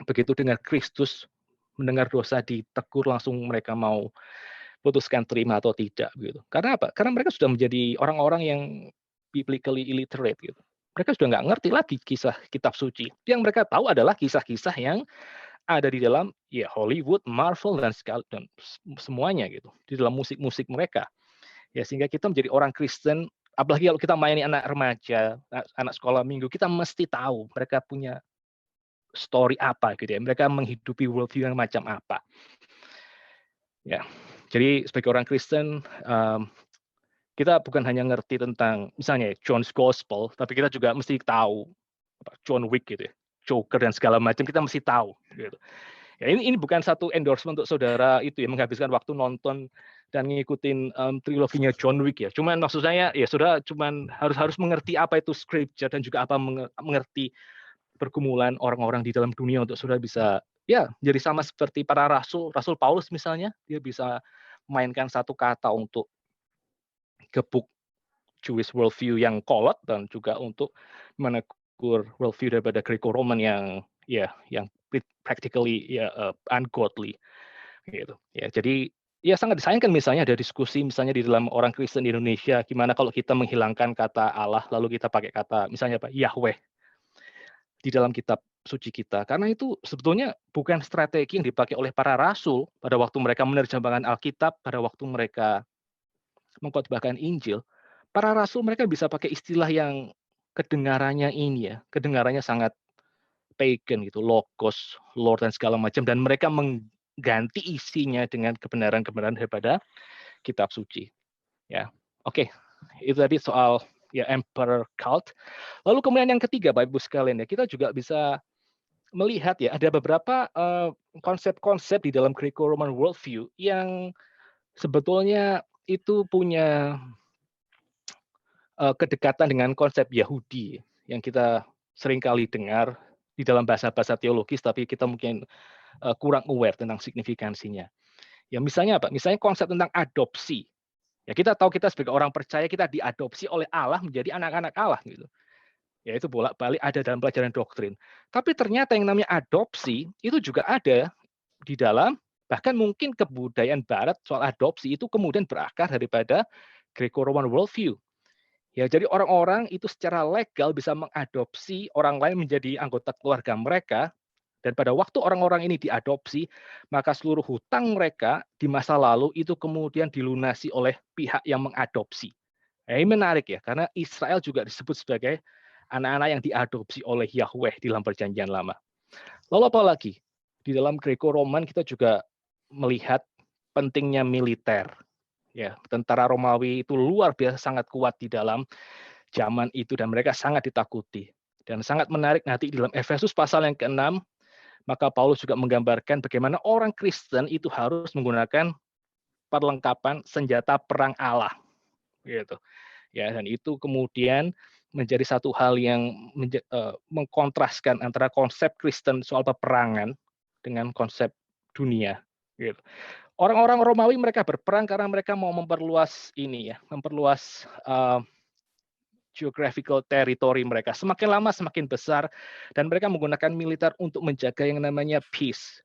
begitu dengar Kristus mendengar dosa ditegur langsung mereka mau putuskan terima atau tidak gitu. Karena apa? Karena mereka sudah menjadi orang-orang yang biblically illiterate gitu. Mereka sudah nggak ngerti lagi kisah kitab suci. Yang mereka tahu adalah kisah-kisah yang ada di dalam ya Hollywood, Marvel dan semuanya gitu. Di dalam musik-musik mereka. Ya sehingga kita menjadi orang Kristen, apalagi kalau kita maini anak remaja, anak sekolah minggu, kita mesti tahu mereka punya story apa gitu ya. Mereka menghidupi worldview yang macam apa. Ya. Jadi sebagai orang Kristen, kita bukan hanya ngerti tentang misalnya John's Gospel, tapi kita juga mesti tahu John Wick gitu ya, Joker dan segala macam kita mesti tahu gitu. Ya ini bukan satu endorsement untuk saudara itu ya menghabiskan waktu nonton dan ngikutin triloginya John Wick ya. Cuman maksud saya ya saudara cuman harus mengerti apa itu scripture dan juga apa mengerti pergumulan orang-orang di dalam dunia untuk saudara bisa ya jadi sama seperti para rasul, Rasul Paulus misalnya, dia bisa mainkan satu kata untuk gebuk Jewish worldview yang kolot dan juga untuk menegur worldview daripada Greco-Roman yang practically ungodly gitu. Ya, jadi ya sangat disayangkan misalnya ada diskusi misalnya di dalam orang Kristen di Indonesia gimana kalau kita menghilangkan kata Allah lalu kita pakai kata misalnya apa Yahweh di dalam kitab suci kita. Karena itu sebetulnya bukan strategi yang dipakai oleh para rasul pada waktu mereka menerjemahkan Alkitab, pada waktu mereka mengkhotbahkan Injil. Para rasul mereka bisa pakai istilah yang kedengarannya ini ya, kedengarannya sangat pagan gitu, logos, Lord dan segala macam dan mereka mengganti isinya dengan kebenaran-kebenaran daripada kitab suci. Ya. Oke. Itu tadi soal ya emperor cult. Lalu kemudian yang ketiga Bapak Ibu sekalian ya, kita juga bisa melihat ya ada beberapa konsep-konsep di dalam Greco-Roman worldview yang sebetulnya itu punya kedekatan dengan konsep Yahudi yang kita seringkali dengar di dalam bahasa-bahasa teologis, tapi kita mungkin kurang aware tentang signifikansinya. Ya misalnya apa? Misalnya konsep tentang adopsi. Ya kita tahu kita sebagai orang percaya kita diadopsi oleh Allah menjadi anak-anak Allah gitu. Ya itu bolak-balik ada dalam pelajaran doktrin. Tapi ternyata yang namanya adopsi itu juga ada di dalam bahkan mungkin kebudayaan Barat soal adopsi itu kemudian berakar daripada Greco-Roman worldview. Ya, jadi orang-orang itu secara legal bisa mengadopsi orang lain menjadi anggota keluarga mereka, dan pada waktu orang-orang ini diadopsi, maka seluruh hutang mereka di masa lalu itu kemudian dilunasi oleh pihak yang mengadopsi. Ini menarik ya, karena Israel juga disebut sebagai anak-anak yang diadopsi oleh Yahweh di dalam Perjanjian Lama. Lalu apa lagi? Di dalam Greco-Roman kita juga melihat pentingnya militer. Ya, tentara Romawi itu luar biasa sangat kuat di dalam zaman itu dan mereka sangat ditakuti. Dan sangat menarik nanti di dalam Efesus pasal yang ke-6, maka Paulus juga menggambarkan bagaimana orang Kristen itu harus menggunakan perlengkapan senjata perang Allah. Gitu. Ya, dan itu kemudian menjadi satu hal yang mengkontraskan antara konsep Kristen soal peperangan dengan konsep dunia. Gitu. Orang-orang Romawi mereka berperang karena mereka mau memperluas ini ya, memperluas geographical territory mereka. Semakin lama semakin besar dan mereka menggunakan militer untuk menjaga yang namanya peace.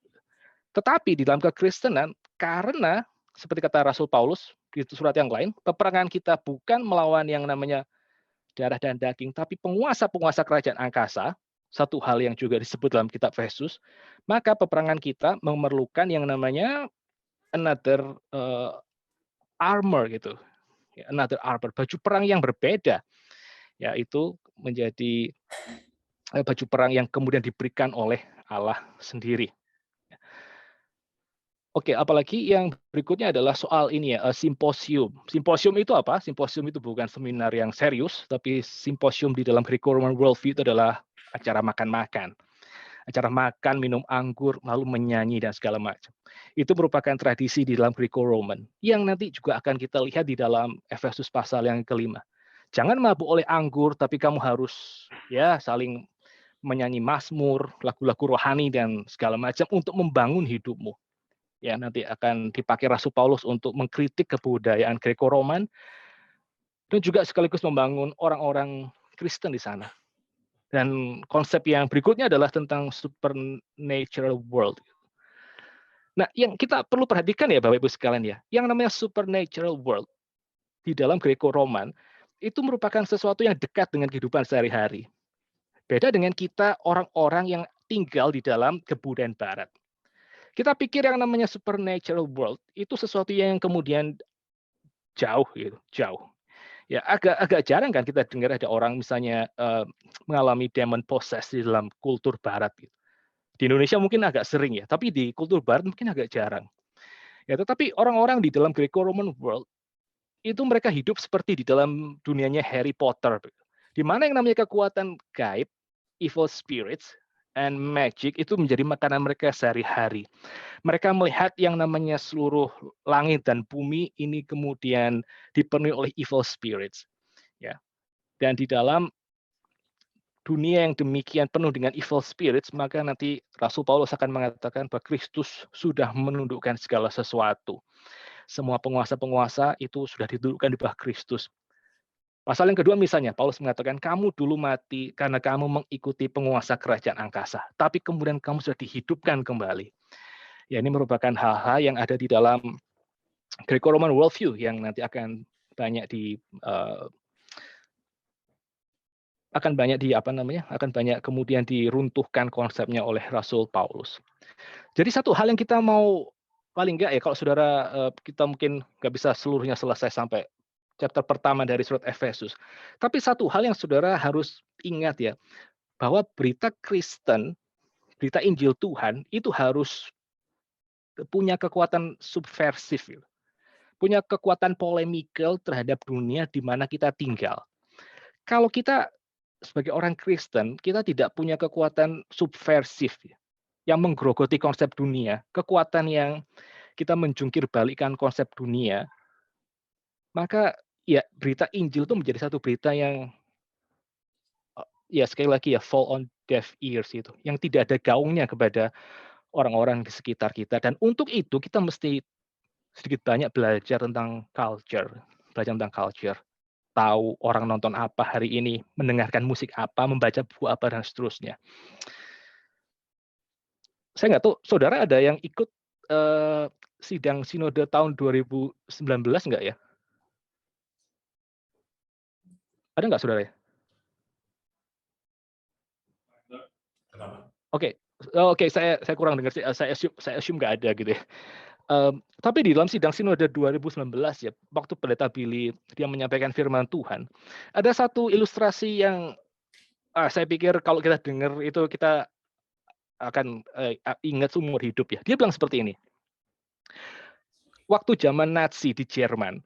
Tetapi di dalam kekristenan karena seperti kata Rasul Paulus di surat yang lain, peperangan kita bukan melawan yang namanya darah dan daging, tapi penguasa-penguasa kerajaan angkasa, satu hal yang juga disebut dalam kitab Efesus, maka peperangan kita memerlukan yang namanya another armor gitu. Another armor, baju perang yang berbeda. Ya, itu menjadi baju perang yang kemudian diberikan oleh Allah sendiri. Oke, apalagi yang berikutnya adalah soal ini ya, simposium. Simposium itu apa? Simposium itu bukan seminar yang serius, tapi simposium di dalam Greco-Roman worldview itu adalah acara makan-makan. Acara makan, minum anggur, lalu menyanyi dan segala macam. Itu merupakan tradisi di dalam Greco-Roman yang nanti juga akan kita lihat di dalam Efesus pasal yang kelima. Jangan mabuk oleh anggur, tapi kamu harus ya saling menyanyi mazmur, lagu-lagu rohani dan segala macam untuk membangun hidupmu. Ya, nanti akan dipakai Rasul Paulus untuk mengkritik kebudayaan Greco-Roman dan juga sekaligus membangun orang-orang Kristen di sana. Dan konsep yang berikutnya adalah tentang supernatural world. Nah, yang kita perlu perhatikan ya Bapak Ibu sekalian ya, yang namanya supernatural world di dalam Greco-Roman itu merupakan sesuatu yang dekat dengan kehidupan sehari-hari. Beda dengan kita orang-orang yang tinggal di dalam kebudayaan barat. Kita pikir yang namanya supernatural world itu sesuatu yang kemudian jauh gitu, jauh. Ya agak jarang kan kita dengar ada orang misalnya mengalami demon possess di dalam kultur barat gitu. Di Indonesia mungkin agak sering ya, tapi di kultur barat mungkin agak jarang. Ya, tetapi orang-orang di dalam Greco-Roman world itu mereka hidup seperti di dalam dunianya Harry Potter, di mana yang namanya kekuatan gaib, evil spirits, and magic itu menjadi makanan mereka sehari-hari. Mereka melihat yang namanya seluruh langit dan bumi ini kemudian dipenuhi oleh evil spirits, ya. Dan di dalam dunia yang demikian penuh dengan evil spirits, maka nanti Rasul Paulus akan mengatakan bahwa Kristus sudah menundukkan segala sesuatu. Semua penguasa-penguasa itu sudah ditundukkan di bawah Kristus. Pasal yang kedua misalnya, Paulus mengatakan, kamu dulu mati karena kamu mengikuti penguasa kerajaan angkasa, tapi kemudian kamu sudah dihidupkan kembali. Ya, ini merupakan hal-hal yang ada di dalam Greco-Roman worldview yang nanti akan banyak kemudian diruntuhkan konsepnya oleh Rasul Paulus. Jadi satu hal yang kita mau paling enggak ya, kalau saudara kita mungkin nggak bisa seluruhnya selesai sampai chapter pertama dari surat Efesus. Tapi satu hal yang saudara harus ingat ya, bahwa berita Kristen, berita Injil Tuhan itu harus punya kekuatan subversif, punya kekuatan polemikal terhadap dunia di mana kita tinggal. Kalau kita sebagai orang Kristen, kita tidak punya kekuatan subversif yang menggerogoti konsep dunia, kekuatan yang kita menjungkir balikan konsep dunia, maka ya berita Injil itu menjadi satu berita yang ya sekali lagi ya fall on deaf ears itu, yang tidak ada gaungnya kepada orang-orang di sekitar kita. Dan untuk itu kita mesti sedikit banyak belajar tentang culture, tahu orang nonton apa hari ini, mendengarkan musik apa, membaca buku apa dan seterusnya. Saya nggak tahu, saudara ada yang ikut sidang sinode tahun 2019 nggak ya? Ada nggak saudara ya? Oke, oke, saya kurang dengar sih. Saya assume nggak ada gitu ya. Tapi di dalam sidang sinode 2019 ya, waktu pendeta Billy dia menyampaikan firman Tuhan, ada satu ilustrasi yang saya pikir kalau kita dengar itu kita akan ingat seumur hidup ya. Dia bilang seperti ini. Waktu zaman Nazi di Jerman,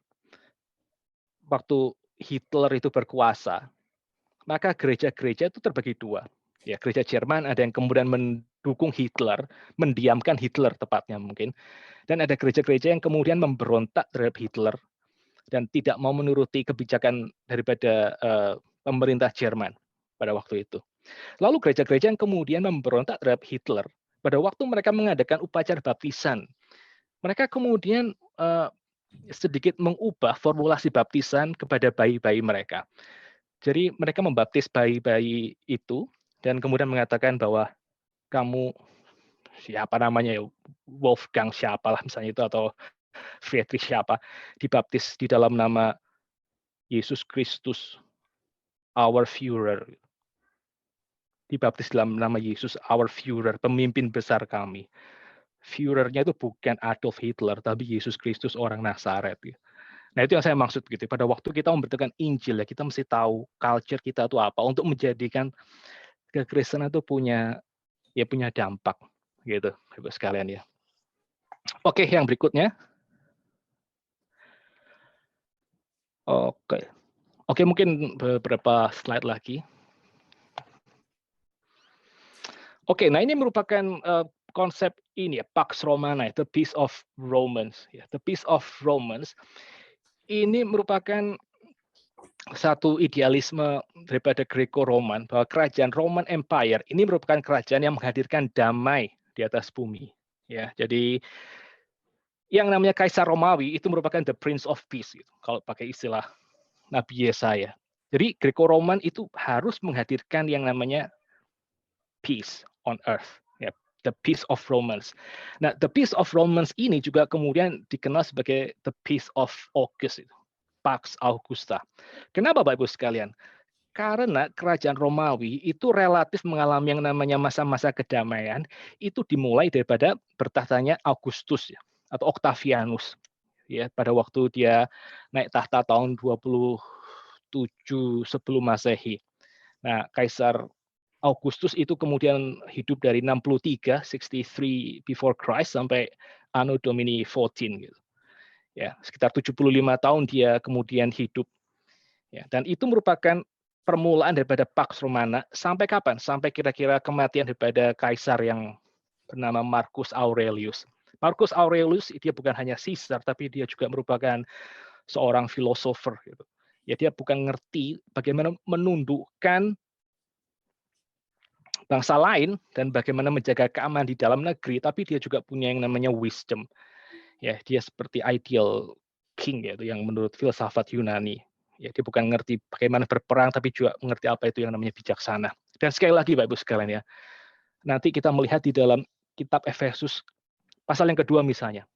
waktu Hitler itu berkuasa, maka gereja-gereja itu terbagi dua. Ya, gereja Jerman ada yang kemudian mendukung Hitler, mendiamkan Hitler tepatnya mungkin, dan ada gereja-gereja yang kemudian memberontak terhadap Hitler dan tidak mau menuruti kebijakan daripada pemerintah Jerman pada waktu itu. Lalu gereja-gereja yang kemudian memberontak terhadap Hitler, pada waktu mereka mengadakan upacara baptisan, mereka kemudian sedikit mengubah formulasi baptisan kepada bayi-bayi mereka. Jadi mereka membaptis bayi-bayi itu dan kemudian mengatakan bahwa kamu siapa namanya ya, Wolfgang siapalah misalnya itu, atau Friedrich siapa, dibaptis di dalam nama Yesus Kristus, our Führer. Dibaptis dalam nama Yesus, our Führer, pemimpin besar kami. Führernya itu bukan Adolf Hitler, tapi Yesus Kristus orang Nazaret. Nah itu yang saya maksud gitu. Pada waktu kita memberitakan Injil ya, kita mesti tahu culture kita itu apa untuk menjadikan kekristenan itu punya dampak gitu, Bapak sekalian ya. Oke, yang berikutnya. Oke, mungkin beberapa slide lagi. Oke, nah ini merupakan konsep ini ya, Pax Romana, the Peace of Romans. Ya, the Peace of Romans ini merupakan satu idealisme daripada Greco-Roman, bahwa kerajaan Roman Empire ini merupakan kerajaan yang menghadirkan damai di atas bumi. Ya, jadi yang namanya Kaisar Romawi itu merupakan the Prince of Peace, gitu, kalau pakai istilah Nabi Yesaya. Jadi Greco-Roman itu harus menghadirkan yang namanya peace on earth, ya, the peace of Romans. Nah, the peace of Romans ini juga kemudian dikenal sebagai the peace of August, Pax Augusta. Kenapa Bapak Ibu sekalian? Karena kerajaan Romawi itu relatif mengalami yang namanya masa-masa kedamaian, itu dimulai daripada bertahtanya Augustus ya, atau Octavianus. Ya, pada waktu dia naik tahta tahun 27 sebelum Masehi. Nah, Kaisar Augustus itu kemudian hidup dari 63 before Christ sampai Anno Domini 14 gitu. Ya, sekitar 75 tahun dia kemudian hidup. Ya, dan itu merupakan permulaan daripada Pax Romana sampai kapan? Sampai kira-kira kematian daripada kaisar yang bernama Marcus Aurelius. Marcus Aurelius dia bukan hanya Caesar, tapi dia juga merupakan seorang filosofer. Gitu. Ya, dia bukan ngerti bagaimana menundukkan bangsa lain dan bagaimana menjaga keamanan di dalam negeri, tapi dia juga punya yang namanya wisdom. Ya, dia seperti ideal king yaitu yang menurut filsafat Yunani. Ya, dia bukan ngerti bagaimana berperang, tapi juga mengerti apa itu yang namanya bijaksana. Dan sekali lagi, Bapak Ibu sekalian ya, nanti kita melihat di dalam kitab Efesus pasal yang kedua misalnya,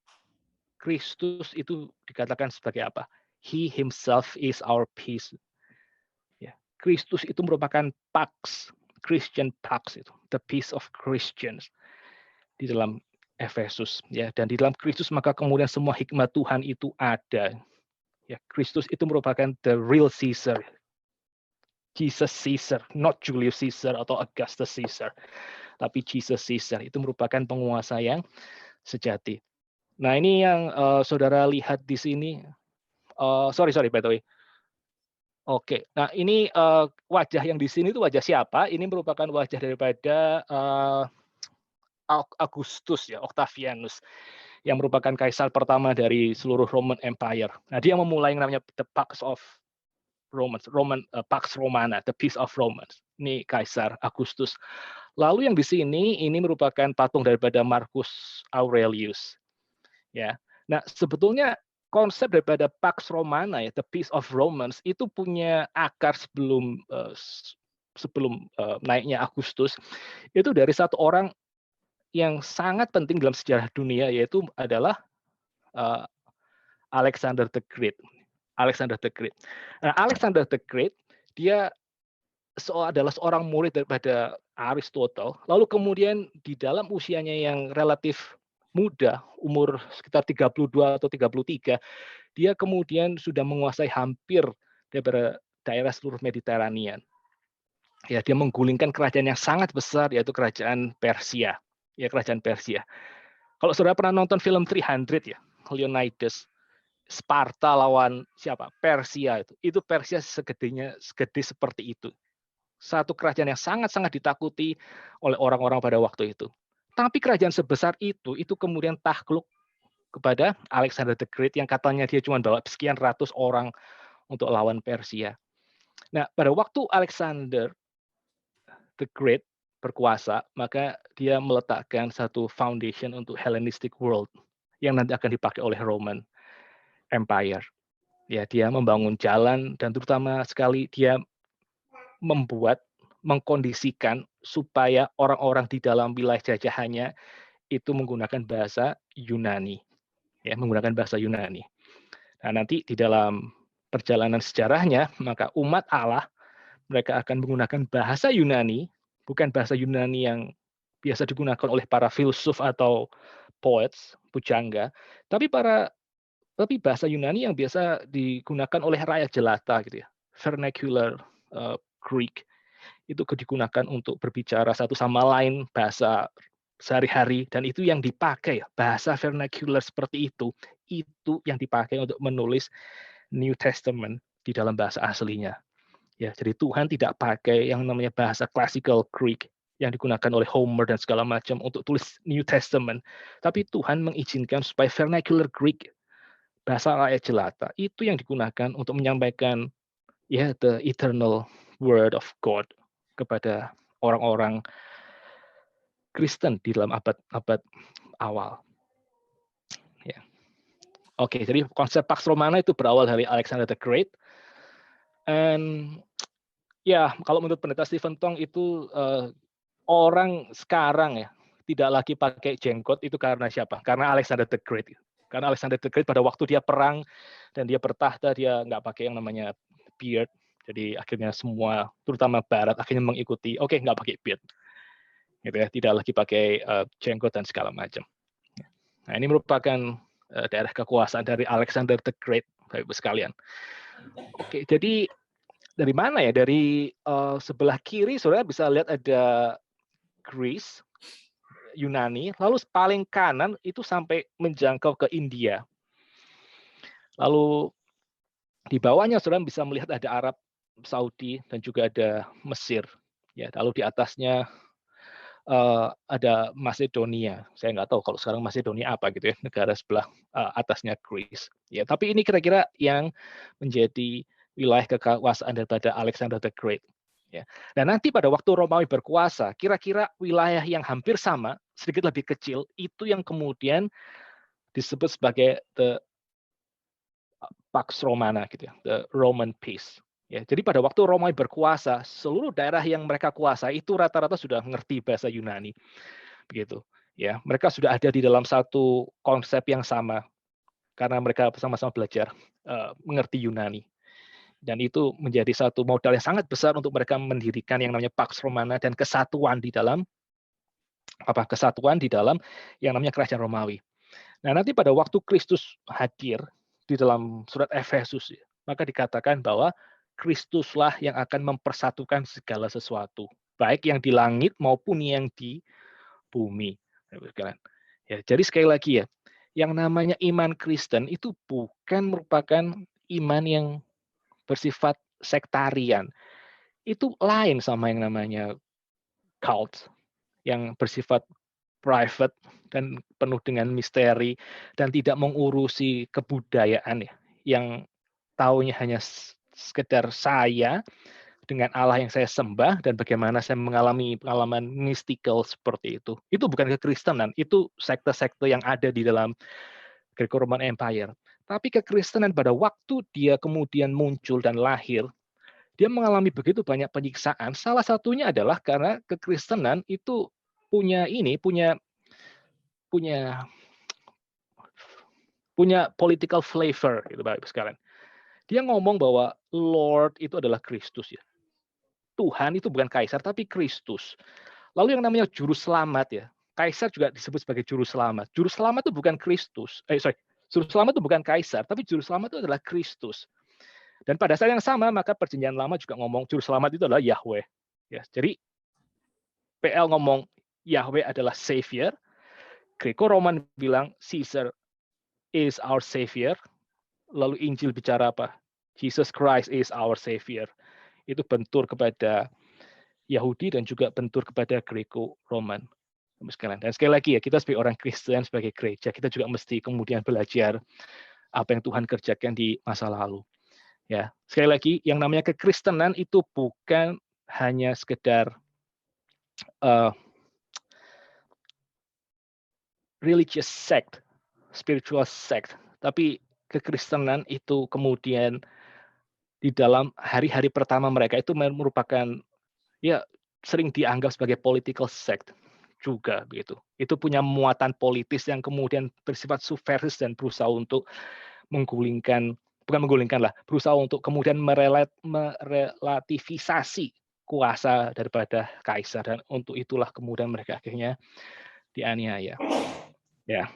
Kristus itu dikatakan sebagai apa? He himself is our peace. Ya, Kristus itu merupakan pax, Christian pax itu, the peace of Christians di dalam Efesus ya, dan di dalam Kristus maka kemudian semua hikmat Tuhan itu ada. Ya, Kristus itu merupakan the real Caesar. Jesus Caesar, not Julius Caesar atau Augustus Caesar, tapi Jesus Caesar itu merupakan penguasa yang sejati. Nah, ini yang saudara lihat di sini. Sorry by the way. Oke, nah ini wajah yang di sini itu wajah siapa? Ini merupakan wajah daripada Augustus ya, Octavianus, yang merupakan kaisar pertama dari seluruh Roman Empire. Nah, dia memulai yang namanya the Pax of Pax Romana, the Peace of Romans. Ini kaisar Augustus. Lalu yang di sini ini merupakan patung daripada Marcus Aurelius. Ya. Nah, sebetulnya konsep daripada Pax Romana ya, the Peace of Romans itu punya akar sebelum naiknya Agustus itu dari satu orang yang sangat penting dalam sejarah dunia yaitu adalah Alexander the Great. Alexander the Great. Nah, Alexander the Great dia adalah seorang murid daripada Aristotle. Lalu kemudian di dalam usianya yang relatif muda, umur sekitar 32 atau 33, dia kemudian sudah menguasai hampir daripada daerah seluruh Mediterania. Ya, dia menggulingkan kerajaan yang sangat besar yaitu kerajaan Persia. Ya, kerajaan Persia. Kalau saudara pernah nonton film 300 ya, Leonidas, Sparta lawan siapa? Persia itu. Itu Persia segede seperti itu. Satu kerajaan yang sangat-sangat ditakuti oleh orang-orang pada waktu itu. Tapi kerajaan sebesar itu kemudian takluk kepada Alexander the Great yang katanya dia cuma bawa sekian ratus orang untuk lawan Persia. Nah, pada waktu Alexander the Great berkuasa, maka dia meletakkan satu foundation untuk Hellenistic world yang nanti akan dipakai oleh Roman Empire. Ya, dia membangun jalan dan terutama sekali dia mengkondisikan supaya orang-orang di dalam wilayah jajahannya itu menggunakan bahasa Yunani. Ya, menggunakan bahasa Yunani. Nah, nanti di dalam perjalanan sejarahnya, maka umat Allah mereka akan menggunakan bahasa Yunani, bukan bahasa Yunani yang biasa digunakan oleh para filsuf atau poets, pujangga, tapi bahasa Yunani yang biasa digunakan oleh rakyat jelata gitu ya. Vernacular Greek itu digunakan untuk berbicara satu sama lain bahasa sehari-hari dan itu yang dipakai bahasa vernacular seperti itu yang dipakai untuk menulis New Testament di dalam bahasa aslinya. Ya, jadi Tuhan tidak pakai yang namanya bahasa classical Greek yang digunakan oleh Homer dan segala macam untuk tulis New Testament, tapi Tuhan mengizinkan supaya vernacular Greek bahasa rakyat jelata itu yang digunakan untuk menyampaikan ya the eternal word of God kepada orang-orang Kristen di dalam abad-abad awal. Ya. Oke, jadi konsep Pax Romana itu berawal dari Alexander the Great. And ya, kalau menurut pendeta Stephen Tong itu orang sekarang ya tidak lagi pakai jenggot itu karena siapa? Karena Alexander the Great. Karena Alexander the Great pada waktu dia perang dan dia bertahta dia nggak pakai yang namanya beard. Jadi akhirnya semua, terutama Barat, akhirnya mengikuti. Oke, nggak pakai beard. Gitu ya, tidak lagi pakai jenggot dan segala macam. Nah, ini merupakan daerah kekuasaan dari Alexander the Great, Bapak Ibu sekalian. Oke, jadi Dari mana ya? Dari sebelah kiri saudara bisa lihat ada Greece, Yunani, lalu paling kanan itu sampai menjangkau ke India. Lalu di bawahnya saudara bisa melihat ada Arab Saudi dan juga ada Mesir. Ya, lalu di atasnya ada Macedonia. Saya nggak tahu kalau sekarang Macedonia apa gitu ya, negara sebelah atasnya Greece. Ya, tapi ini kira-kira yang menjadi wilayah kekuasaan daripada Alexander the Great. Ya. Dan nanti pada waktu Romawi berkuasa, kira-kira wilayah yang hampir sama, sedikit lebih kecil, itu yang kemudian disebut sebagai the Pax Romana gitu ya, the Roman Peace. Ya, jadi pada waktu Romawi berkuasa, seluruh daerah yang mereka kuasai itu rata-rata sudah mengerti bahasa Yunani, begitu. Ya, mereka sudah ada di dalam satu konsep yang sama karena mereka bersama-sama belajar mengerti Yunani. Dan itu menjadi satu modal yang sangat besar untuk mereka mendirikan yang namanya Pax Romana dan kesatuan di dalam yang namanya Kerajaan Romawi. Nah, nanti pada waktu Kristus hadir di dalam surat Efesus, maka dikatakan bahwa Kristuslah yang akan mempersatukan segala sesuatu, baik yang di langit maupun yang di bumi. Ya, jadi sekali lagi ya, yang namanya iman Kristen itu bukan merupakan iman yang bersifat sektarian. Itu lain sama yang namanya cult, yang bersifat private dan penuh dengan misteri dan tidak mengurusi kebudayaan ya, yang taunya hanya sekedar saya dengan Allah yang saya sembah dan bagaimana saya mengalami pengalaman mystical seperti itu. Itu bukan kekristenan, itu sekte-sekte yang ada di dalam Greco-Roman Empire. Tapi kekristenan pada waktu dia kemudian muncul dan lahir, dia mengalami begitu banyak penyiksaan. Salah satunya adalah karena kekristenan itu punya punya punya political flavor gitu Bapak Ibu sekalian. Dia ngomong bahwa Lord itu adalah Kristus ya. Tuhan itu bukan kaisar tapi Kristus. Lalu yang namanya juru selamat ya. Kaisar juga disebut sebagai juru selamat. Juru selamat itu bukan Kristus. Juru selamat itu bukan kaisar, tapi juru selamat itu adalah Kristus. Dan pada saat yang sama maka perjanjian lama juga ngomong juru selamat itu adalah Yahweh. Ya, jadi PL ngomong Yahweh adalah savior, Greco-Roman bilang Caesar is our savior, lalu Injil bicara apa? Jesus Christ is our savior. Itu bentur kepada Yahudi dan juga bentur kepada Greco-Roman. Dan sekali lagi ya, kita sebagai orang Kristen, sebagai gereja, kita juga mesti kemudian belajar apa yang Tuhan kerjakan di masa lalu. Ya, sekali lagi, yang namanya kekristenan itu bukan hanya sekedar religious sect, spiritual sect, tapi kekristenan itu kemudian di dalam hari-hari pertama mereka itu merupakan ya sering dianggap sebagai political sect juga begitu. Itu punya muatan politis yang kemudian bersifat subversif dan berusaha untuk berusaha untuk kemudian merelativisasi kuasa daripada kaisar dan untuk itulah kemudian mereka akhirnya dianiaya. Ya.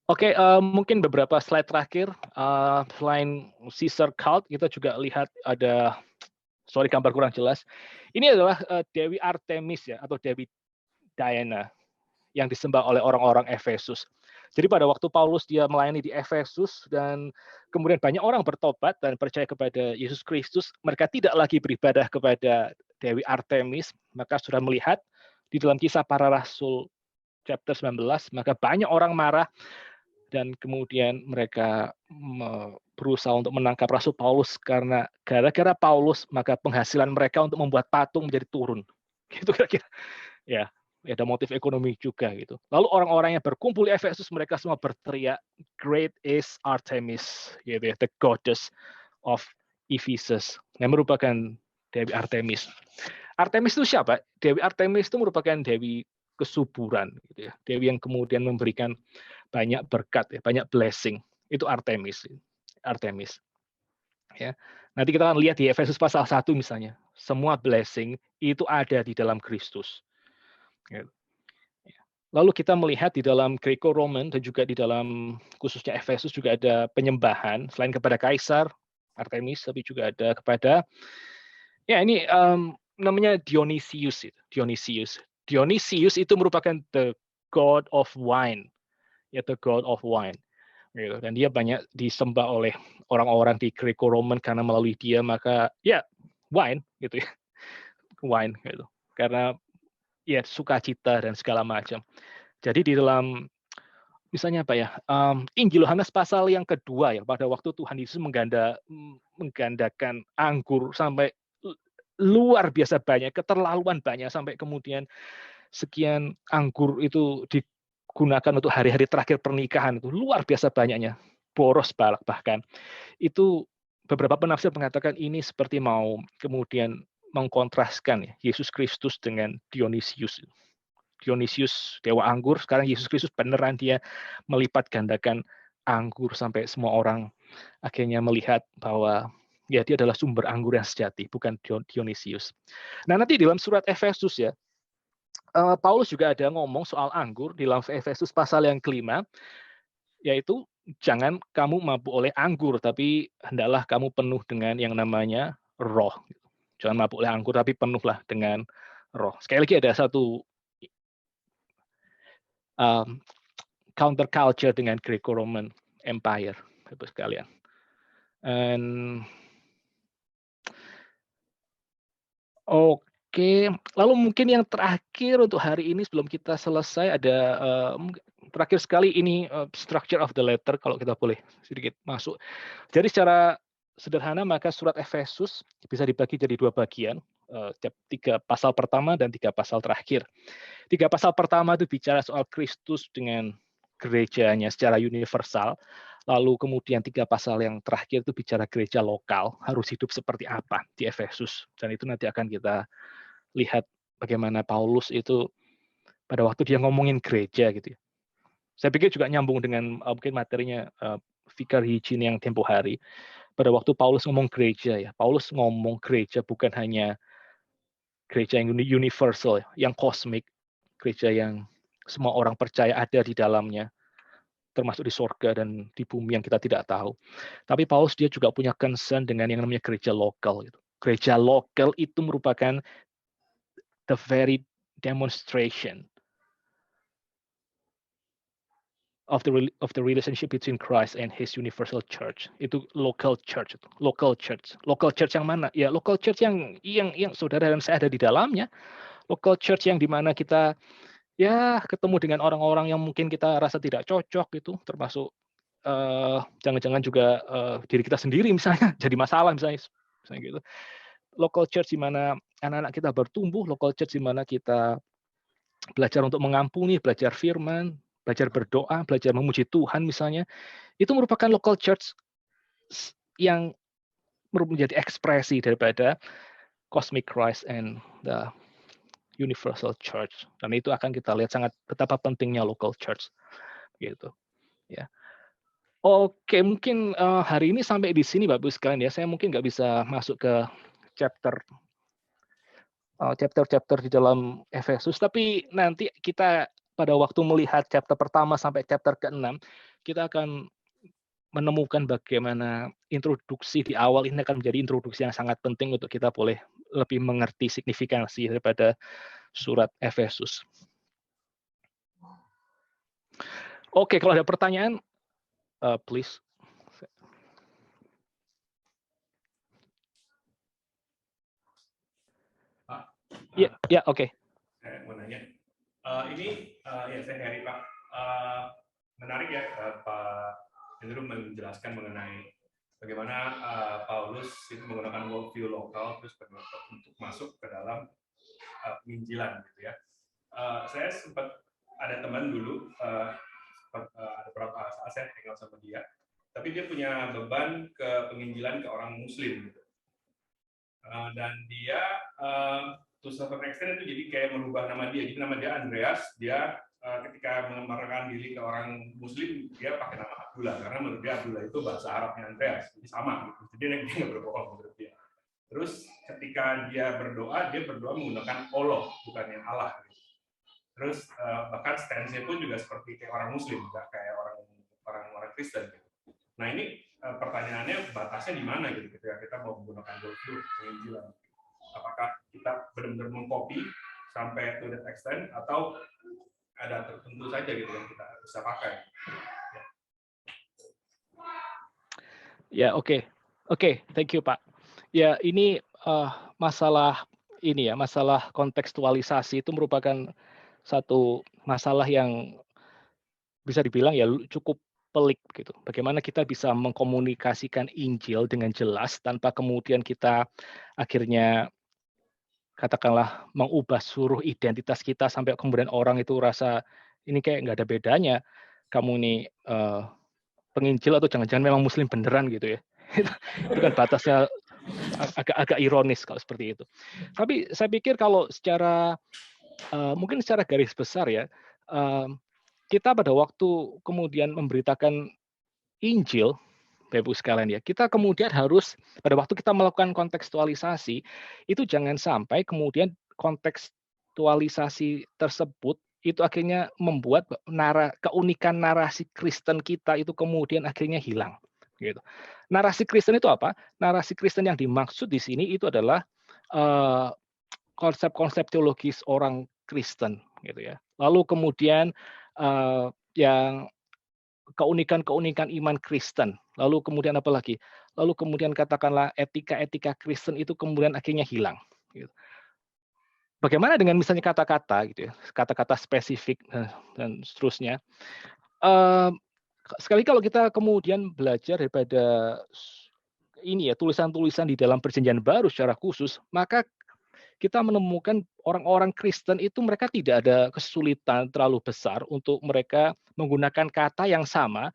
Oke, mungkin beberapa slide terakhir. Selain Caesar cult, kita juga lihat ada, sorry gambar kurang jelas. Ini adalah Dewi Artemis ya, atau Dewi Diana yang disembah oleh orang-orang Efesus. Jadi pada waktu Paulus dia melayani di Efesus dan kemudian banyak orang bertobat dan percaya kepada Yesus Kristus, mereka tidak lagi beribadah kepada Dewi Artemis, maka sudah melihat di dalam Kisah Para Rasul chapter 19, maka banyak orang marah dan kemudian mereka berusaha untuk menangkap Rasul Paulus karena gara-gara Paulus maka penghasilan mereka untuk membuat patung menjadi turun. Gitu kira-kira. Ya, ada motif ekonomi juga gitu. Lalu orang-orang yang berkumpul di Efesus mereka semua berteriak, "Great is Artemis," gitu ya, the goddess of Ephesus. Yang merupakan Dewi Artemis. Artemis itu siapa? Dewi Artemis itu merupakan dewi kesuburan gitu ya. Dewi yang kemudian memberikan banyak berkat ya, banyak blessing. Itu Artemis. Artemis. Ya. Nanti kita akan lihat di Efesus pasal 1 misalnya. Semua blessing itu ada di dalam Kristus. Lalu kita melihat di dalam Greco-Roman dan juga di dalam khususnya Efesus juga ada penyembahan selain kepada kaisar, Artemis, tapi juga ada kepada ya ini namanya Dionysius. Dionysius. Dionysius itu merupakan the god of wine, ya the god of wine. Gitu. Dan dia banyak disembah oleh orang-orang di Greco-Roman karena melalui dia maka ya wine gitu ya, wine gitu. Karena ya sukacita dan segala macam. Jadi di dalam misalnya apa ya, Injil Yohanes pasal yang kedua ya, pada waktu Tuhan Yesus menggandakan anggur sampai luar biasa banyak, keterlaluan banyak, sampai kemudian sekian anggur itu digunakan untuk hari-hari terakhir pernikahan, itu luar biasa banyaknya, boros bahkan. Itu beberapa penafsir mengatakan ini seperti mau kemudian mengkontraskan ya, Yesus Kristus dengan Dionysius. Dionysius dewa anggur, sekarang Yesus Kristus beneran dia melipat gandakan anggur sampai semua orang akhirnya melihat bahwa ya dia adalah sumber anggur yang sejati, bukan Dionysius. Nah, nanti di dalam surat Efesus ya, Paulus juga ada ngomong soal anggur di dalam Efesus pasal yang kelima, yaitu jangan kamu mabuk oleh anggur, tapi hendaklah kamu penuh dengan yang namanya roh. Jangan mabuk oleh anggur, tapi penuhlah dengan roh. Sekali lagi ada satu counter culture dengan Greco-Roman Empire, Bapak sekalian. Oke, lalu mungkin yang terakhir untuk hari ini sebelum kita selesai ada terakhir sekali ini structure of the letter kalau kita boleh sedikit masuk. Jadi secara sederhana maka surat Efesus bisa dibagi jadi dua bagian, 3 pasal pertama dan 3 pasal terakhir. 3 pasal pertama itu bicara soal Kristus dengan gerejanya secara universal. Lalu kemudian 3 pasal yang terakhir itu bicara gereja lokal, harus hidup seperti apa di Efesus. Dan itu nanti akan kita lihat bagaimana Paulus itu pada waktu dia ngomongin gereja gitu ya. Saya pikir juga nyambung dengan mungkin materinya Vicar Hygiene yang tempo hari. Pada waktu Paulus ngomong gereja ya, Paulus ngomong gereja bukan hanya gereja yang universal, yang kosmik, gereja yang semua orang percaya ada di dalamnya, termasuk di sorga dan di bumi yang kita tidak tahu. Tapi Paulus dia juga punya concern dengan yang namanya gereja lokal. Gitu. Gereja lokal itu merupakan the very demonstration of the relationship between Christ and His universal church. Itu local church, local church. Local church yang mana? Ya local church yang saudara dan saya ada di dalamnya. Local church yang dimana kita ya ketemu dengan orang-orang yang mungkin kita rasa tidak cocok gitu, termasuk jangan-jangan juga diri kita sendiri misalnya jadi masalah misalnya gitu. Local church di mana anak-anak kita bertumbuh, local church di mana kita belajar untuk mengampuni, belajar firman, belajar berdoa, belajar memuji Tuhan misalnya. Itu merupakan local church yang menjadi ekspresi daripada cosmic Christ and the universal church. Dan itu akan kita lihat sangat betapa pentingnya local church gitu ya. Oke, mungkin hari ini sampai di sini Bapak Ibu sekalian ya. Saya mungkin nggak bisa masuk ke chapter di dalam Efesus, tapi nanti kita pada waktu melihat chapter pertama sampai chapter ke-6, kita akan menemukan bagaimana introduksi di awal ini akan menjadi introduksi yang sangat penting untuk kita boleh lebih mengerti signifikansi daripada surat Efesus. Oke, kalau ada pertanyaan, please. Ya, oke. Saya mau nanya. Ini ya saya Heri Pak. Menarik ya Pak Andrew menjelaskan mengenai bagaimana Paulus itu menggunakan worldview lokal terus untuk masuk ke dalam penginjilan gitu ya. Saya sempat ada teman dulu ada beberapa saat saya tinggal sama dia, tapi dia punya beban ke penginjilan ke orang Muslim gitu. Dan dia to certain extent itu jadi kayak merubah nama dia. Jadi nama dia Andreas. Dia ketika mengemarkan diri ke orang Muslim, dia pakai nama Abdullah karena menurut dia Abdullah itu bahasa Arabnya Andreas, jadi sama gitu. Jadi dia nggak berbohong menurut dia. Terus ketika dia berdoa menggunakan Allah bukan yang Allah. Gitu. Terus bahkan stance-nya pun juga seperti kayak orang Muslim, nggak kayak orang Kristen. Gitu. Nah ini pertanyaannya batasnya di mana gitu ketika kita mau menggunakan gospel penginjilan. Apakah kita benar-benar mengcopy sampai to that extent atau ada tertentu saja gitu yang kita bisa pakai. Ya, oke. Oke, thank you, Pak. Ya, ini masalah ini ya, masalah kontekstualisasi itu merupakan satu masalah yang bisa dibilang ya cukup pelik gitu. Bagaimana kita bisa mengkomunikasikan Injil dengan jelas tanpa kemudian kita akhirnya katakanlah mengubah seluruh identitas kita sampai kemudian orang itu rasa ini kayak nggak ada bedanya. Kamu ini penginjil atau jangan-jangan memang Muslim beneran gitu ya. Itu kan batasnya agak ironis kalau seperti itu. Tapi saya pikir kalau secara mungkin secara garis besar ya, kita pada waktu kemudian memberitakan Injil, Bapak Ibu sekalian ya, kita kemudian harus pada waktu kita melakukan kontekstualisasi itu jangan sampai kemudian kontekstualisasi tersebut itu akhirnya membuat keunikan narasi Kristen kita itu kemudian akhirnya hilang. Gitu. Narasi Kristen itu apa? Narasi Kristen yang dimaksud di sini itu adalah konsep-konsep teologis orang Kristen, gitu ya. Lalu kemudian yang keunikan-keunikan iman Kristen. Lalu kemudian apa lagi? Lalu kemudian katakanlah etika-etika Kristen itu kemudian akhirnya hilang. Gitu. Bagaimana dengan misalnya kata-kata, gitu ya, kata-kata spesifik dan seterusnya. Sekali kalau kita kemudian belajar daripada ini ya tulisan-tulisan di dalam Perjanjian Baru secara khusus, maka kita menemukan orang-orang Kristen itu mereka tidak ada kesulitan terlalu besar untuk mereka menggunakan kata yang sama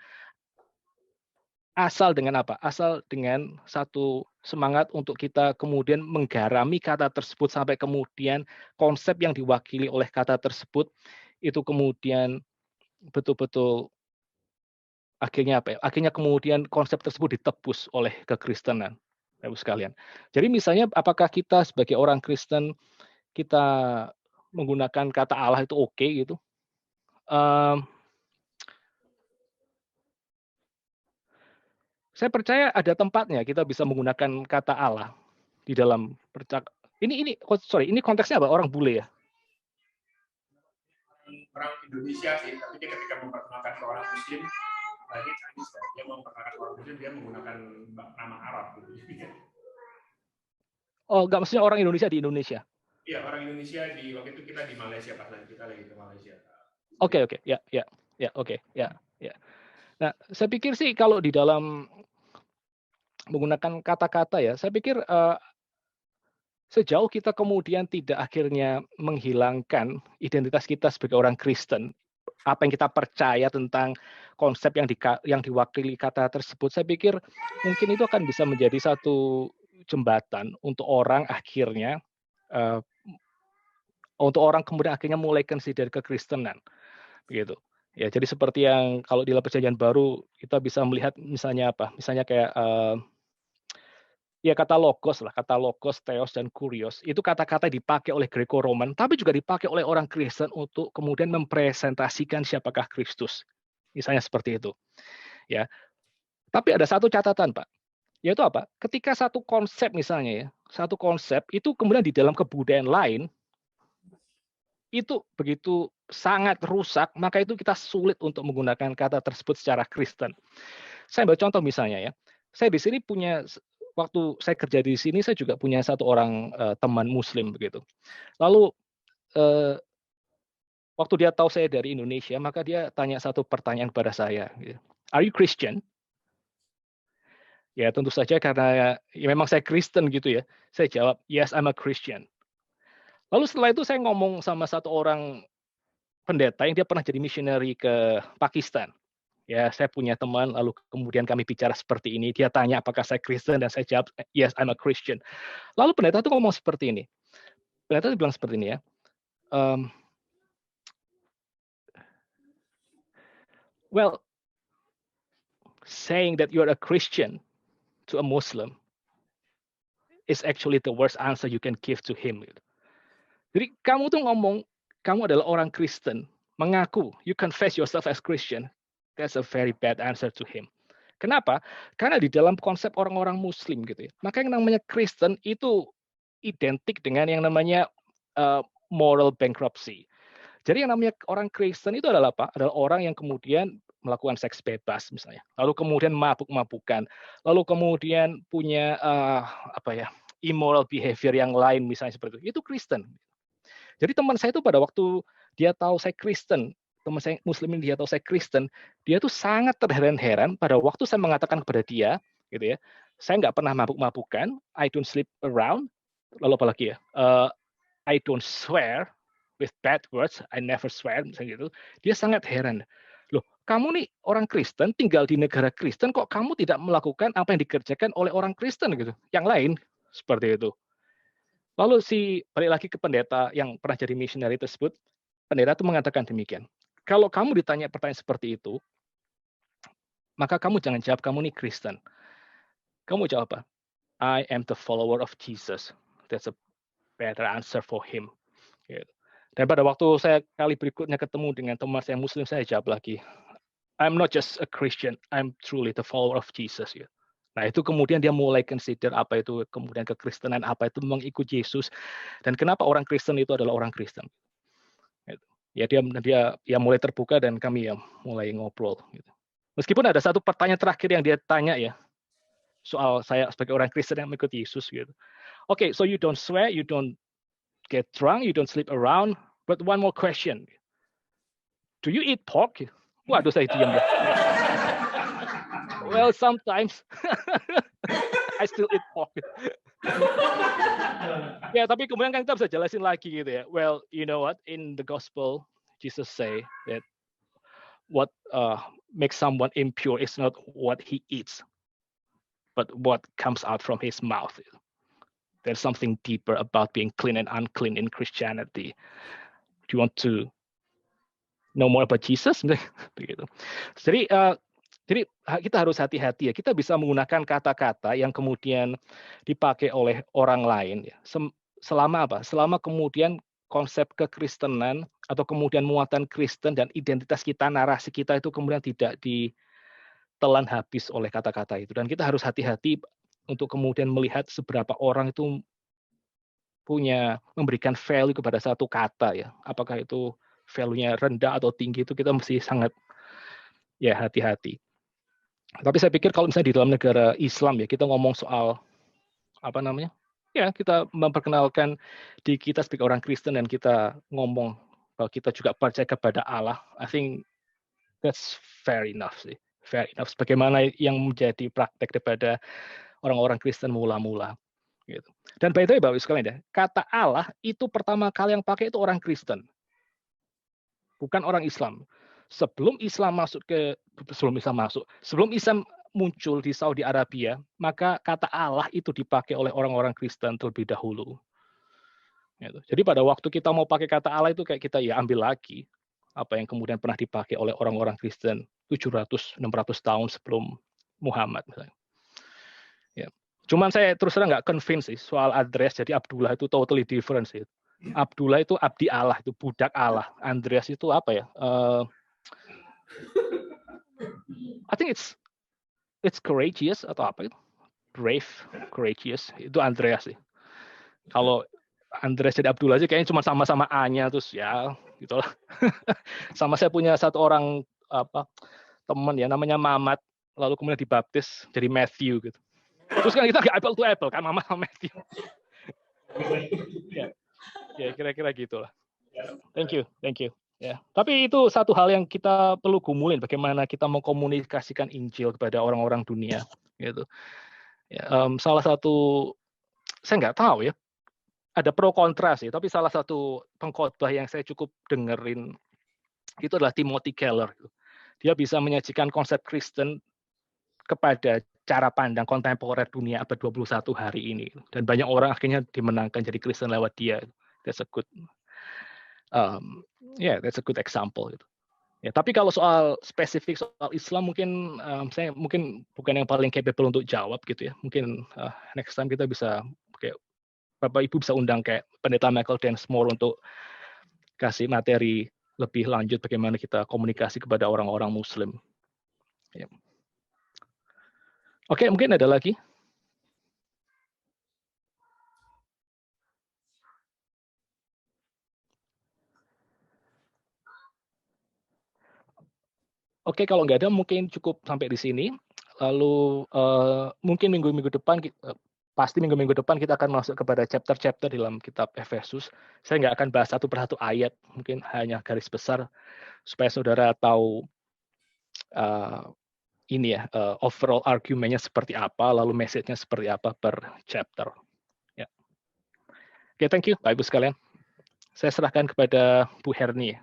asal dengan apa? Asal dengan satu semangat untuk kita kemudian menggarami kata tersebut sampai kemudian konsep yang diwakili oleh kata tersebut itu kemudian betul-betul akhirnya apa ya? Akhirnya kemudian konsep tersebut ditebus oleh kekristenan, Bapak sekalian. Jadi misalnya apakah kita sebagai orang Kristen kita menggunakan kata Allah itu oke gitu? Saya percaya ada tempatnya kita bisa menggunakan kata Allah di dalam ini konteksnya apa? Orang bule ya? Orang Indonesia sih, tapi dia ketika memperkenalkan ke orang Muslim, tadi Chinese kan, dia memperkenalkan ke orang Muslim dia menggunakan nama Arab gitu. Oh, nggak maksudnya orang Indonesia di Indonesia? Iya, orang Indonesia di waktu itu kita di Malaysia pas lagi kita lagi ke Malaysia. Oke, ya, oke, ya. Nah, saya pikir sih kalau di dalam menggunakan kata-kata ya, saya pikir sejauh kita kemudian tidak akhirnya menghilangkan identitas kita sebagai orang Kristen, apa yang kita percaya tentang konsep yang diwakili kata tersebut, saya pikir mungkin itu akan bisa menjadi satu jembatan untuk orang akhirnya untuk orang kemudian akhirnya mulai consider kekristenan, begitu. Ya, jadi seperti yang kalau di dalam Perjanjian Baru kita bisa melihat misalnya apa? Misalnya kayak ya kata logos, theos dan kurios itu kata-kata dipakai oleh Greco-Roman, tapi juga dipakai oleh orang Kristen untuk kemudian mempresentasikan siapakah Kristus, misalnya seperti itu, ya. Tapi ada satu catatan, Pak, yaitu apa? Ketika satu konsep misalnya ya, satu konsep itu kemudian di dalam kebudayaan lain itu begitu sangat rusak, maka itu kita sulit untuk menggunakan kata tersebut secara Kristen. Saya ambil contoh misalnya ya, saya di sini punya waktu saya kerja di sini saya juga punya satu orang teman Muslim begitu. Lalu waktu dia tahu saya dari Indonesia, maka dia tanya satu pertanyaan kepada saya, gitu. Are you Christian? Ya tentu saja karena ya memang saya Kristen gitu ya. Saya jawab, yes I'm a Christian. Lalu setelah itu saya ngomong sama satu orang pendeta yang dia pernah jadi missionary ke Pakistan. Ya, saya punya teman, lalu kemudian kami bicara seperti ini. Dia tanya apakah saya Kristen, dan saya jawab, yes, I'm a Christian. Lalu pendeta itu ngomong seperti ini. Pendeta itu bilang seperti ini ya. Well, saying that you're a Christian to a Muslim is actually the worst answer you can give to him. Jadi kamu tuh ngomong, kamu adalah orang Kristen, mengaku, you confess yourself as Christian, that's a very bad answer to him. Kenapa? Karena di dalam konsep orang-orang Muslim gitu ya. Maka yang namanya Kristen itu identik dengan yang namanya moral bankruptcy. Jadi yang namanya orang Kristen itu adalah apa? Adalah orang yang kemudian melakukan seks bebas misalnya, lalu kemudian mabuk-mabukan, lalu kemudian punya immoral behavior yang lain misalnya seperti itu. Itu Kristen. Jadi teman saya itu pada waktu dia tahu saya Kristen, teman saya Muslim ini dia tahu saya Kristen, dia tuh sangat terheran-heran pada waktu saya mengatakan kepada dia, gitu ya, saya nggak pernah mabuk-mabukan, I don't sleep around, lalu apa lagi ya, I don't swear with bad words, I never swear, misalnya gitu. Dia sangat heran. Loh, kamu nih orang Kristen, tinggal di negara Kristen, kok kamu tidak melakukan apa yang dikerjakan oleh orang Kristen gitu? Yang lain, seperti itu. Lalu balik lagi ke pendeta yang pernah jadi missionary tersebut, pendeta itu mengatakan demikian. Kalau kamu ditanya pertanyaan seperti itu, maka kamu jangan jawab kamu nih Kristen. Kamu jawab apa? I am the follower of Jesus. That's a better answer for him. Gitu. Dan pada waktu saya kali berikutnya ketemu dengan teman saya Muslim, saya jawab lagi, I'm not just a Christian, I'm truly the follower of Jesus. Gitu. Nah itu kemudian dia mulai consider apa itu kemudian kekristenan, apa itu mengikut Yesus, dan kenapa orang Kristen itu adalah orang Kristen. Ya dia mulai terbuka dan kami ya mulai ngobrol. Gitu. Meskipun ada satu pertanyaan terakhir yang dia tanya ya, soal saya sebagai orang Kristen yang mengikut Yesus gitu. Okay, so you don't swear, you don't get drunk, you don't sleep around, but one more question. Do you eat pork? Waduh, saya diam deh. Well, sometimes I still eat pork. Ya, tapi kemudian kan kita bisa jelasin lagi gitu ya. Well, you know what? In the gospel, Jesus say that what makes someone impure is not what he eats, but what comes out from his mouth. There's something deeper about being clean and unclean in Christianity. Do you want to know more about Jesus? Begitu. Jadi kita harus hati-hati ya. Kita bisa menggunakan kata-kata yang kemudian dipakai oleh orang lain ya. Selama apa? Selama kemudian konsep kekristenan atau kemudian muatan Kristen dan identitas kita, narasi kita itu kemudian tidak ditelan habis oleh kata-kata itu. Dan kita harus hati-hati untuk kemudian melihat seberapa orang itu memberikan value kepada satu kata ya. Apakah itu value-nya rendah atau tinggi, itu kita mesti sangat ya hati-hati. Tapi saya pikir kalau misalnya di dalam negara Islam ya, kita ngomong soal apa namanya? Ya, kita memperkenalkan di kita sebagai orang Kristen dan kita ngomong bahwa kita juga percaya kepada Allah. I think that's fair enough sih. Fair enough. Sebagaimana yang menjadi praktek daripada orang-orang Kristen mula-mula. Gitu. Dan by the way, Bapak sekalian ya, kata Allah itu pertama kali yang pakai itu orang Kristen, bukan orang Islam. Sebelum Islam muncul di Saudi Arabia, maka kata Allah itu dipakai oleh orang-orang Kristen terlebih dahulu. Gitu. Jadi pada waktu kita mau pakai kata Allah itu kayak kita ya ambil lagi apa yang kemudian pernah dipakai oleh orang-orang Kristen 700-600 tahun sebelum Muhammad misalnya. Ya. Cuman saya terus terang nggak convince sih soal Andreas, jadi Abdullah itu totally different sih. Abdullah itu abdi Allah, itu budak Allah. Andreas itu apa ya? I think it's courageous atau apa itu? Brave, courageous. Itu Andreas sih. Kalau Andreas jadi Abdullah sih kayaknya cuma sama-sama A-nya terus ya gitulah. Sama saya punya satu orang teman ya namanya Mamat, lalu kemudian dibaptis jadi Matthew gitu. Terus kan kita nggak apple to apple kan Mama sama Matthew. Ya kira-kira gitulah. Thank you. Ya, tapi itu satu hal yang kita perlu gumulin bagaimana kita mengkomunikasikan Injil kepada orang-orang dunia gitu. Ya, salah satu saya nggak tahu ya, ada pro kontra sih, tapi salah satu pengkhotbah yang saya cukup dengerin itu adalah Timothy Keller. Dia bisa menyajikan konsep Kristen kepada cara pandang kontemporer dunia abad 21 hari ini. Dan banyak orang akhirnya dimenangkan jadi Kristen lewat dia. That's a good that's a good example gitu. Ya, tapi kalau soal spesifik soal Islam mungkin saya mungkin bukan yang paling capable untuk jawab gitu ya. Mungkin next time kita bisa kayak Bapak Ibu bisa undang kayak Pendeta Michael Densmore untuk kasih materi lebih lanjut bagaimana kita komunikasi kepada orang-orang Muslim. Ya. Oke, mungkin ada lagi. Oke, kalau nggak ada mungkin cukup sampai di sini. Lalu mungkin minggu-minggu depan, pasti minggu-minggu depan kita akan masuk kepada chapter-chapter dalam kitab Efesus. Saya nggak akan bahas satu persatu ayat, mungkin hanya garis besar supaya saudara tahu overall argumennya seperti apa, lalu message-nya seperti apa per chapter. Ya. Oke, thank you, Pak Ibu sekalian. Saya serahkan kepada Bu Herni.